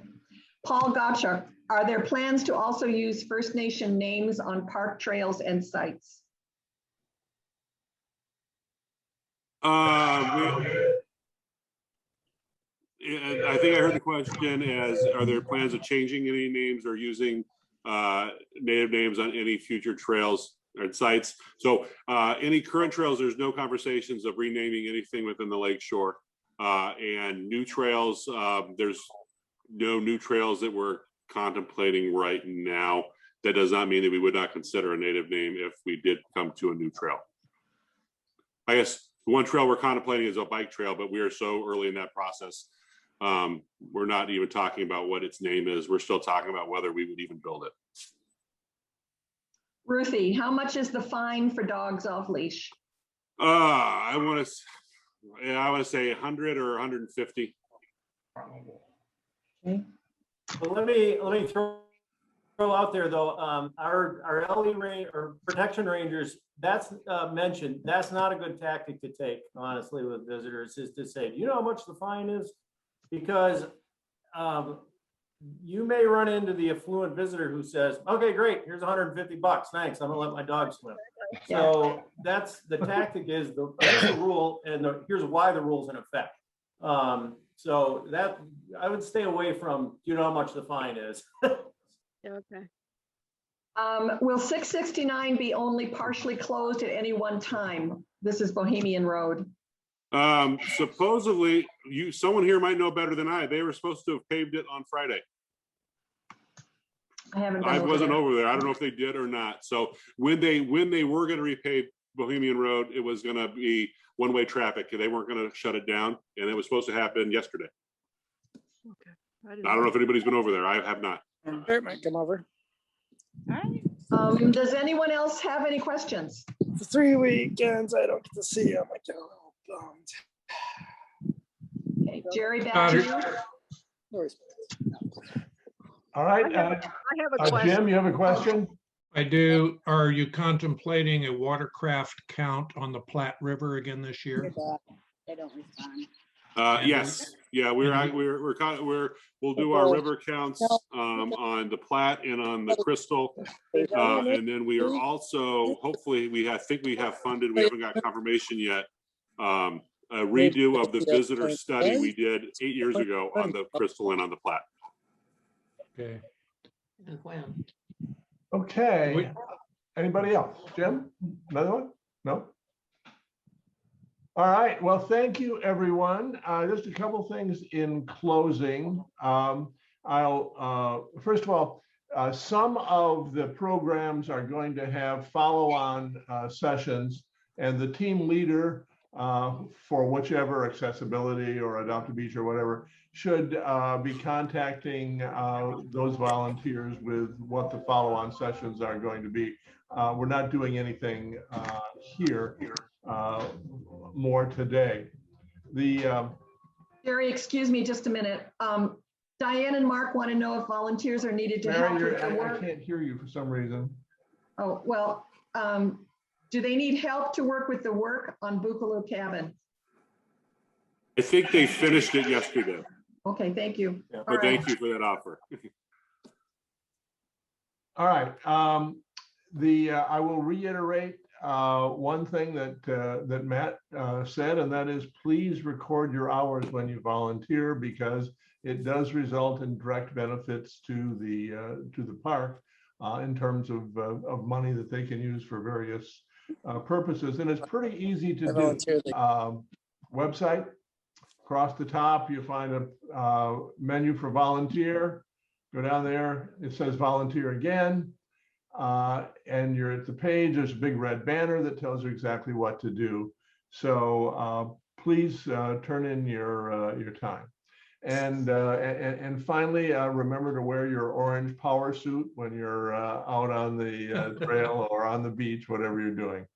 Paul Gottschalk, are there plans to also use First Nation names on park trails and sites? I think I heard the question as, are there plans of changing any names or using native names on any future trails or sites? So any current trails, there's no conversations of renaming anything within the lakeshore. And new trails, there's no new trails that we're contemplating right now. That does not mean that we would not consider a native name if we did come to a new trail. I guess the one trail we're contemplating is a bike trail, but we are so early in that process. We're not even talking about what its name is. We're still talking about whether we would even build it. Ruthie, how much is the fine for dogs off leash? I want to say 100 or 150. Okay. Well, let me throw out there though, our LE range or protection rangers, that's mentioned. That's not a good tactic to take, honestly, with visitors, is to say, do you know how much the fine is? Because you may run into the affluent visitor who says, okay, great, here's 150 bucks. Thanks, I'm gonna let my dog swim. So that's the tactic, is that's the rule, and here's why the rule's in effect. So that I would stay away from, do you know how much the fine is? Yeah, okay. Will 669 be only partially closed at any one time? This is Bohemian Road. Supposedly, someone here might know better than I. They were supposed to have paved it on Friday. I haven't been I over wasn't there. over there. I don't know if they did or not. So when they were going to repave Bohemian Road, it was going to be one-way traffic. They weren't going to shut it down, and it was supposed to happen yesterday. Okay. I don't know if anybody's been over there. I have not. Bert might come over. Does anyone else have any questions? For 3 weekends, I don't get to see him. I get a little bummed. Okay, Jerry, back to you. No worries. All right. I have a question. Jim, you have a question? I do. Are you contemplating a watercraft count on the Platte River again this year? They don't respond. Yes. Yeah, we'll do our river counts on the Platte and on the Crystal. And then we are also, hopefully, I think we have funded, we haven't got confirmation yet, a redo of the visitor study we did 8 years ago on the Crystal and on the Platte. Okay. Okay. Anybody else? Jim? Another one? No? All right. Well, thank you, everyone. Just a couple things in closing. First of all, some of the programs are going to have follow-on sessions, and the team leader for whichever accessibility or Adopt a Beach or whatever should be contacting those volunteers with what the follow-on sessions are going to be. We're not doing anything here more today. Jerry, excuse me just a minute. Diane and Mark want to know if volunteers are needed to help with the I work. can't hear you for some reason. Oh, well, do they need help to work with the work on Boogaloo Cabin? I think they finished it yesterday. Okay, thank you. Yeah, All but right. thank you for that offer. All right. I will reiterate one thing that Matt said, and that is please record your hours when you volunteer, because it does result in direct benefits to the park in terms of money that they can use for various purposes. And it's pretty easy to do. Website, across the top, you find a menu for volunteer. Go down there, it says volunteer again. And you're at the page, there's a big red banner that tells you exactly what to do. So please turn in your time. And finally, remember to wear your orange power suit when you're out on the trail or on the beach, whatever you're doing.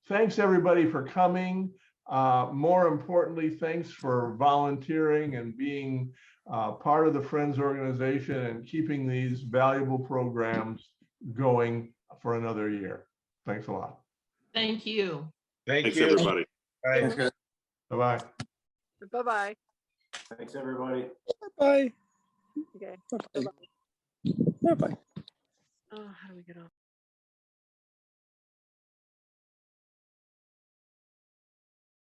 Thanks everybody for coming. More importantly, thanks for volunteering and being part of the Friends organization and keeping these valuable programs going for another year. Thanks a lot. Thank you. Thanks, everybody. Bye-bye. Bye-bye. Thanks, everybody. Bye. Okay. Bye. Bye. Oh, how do we get off?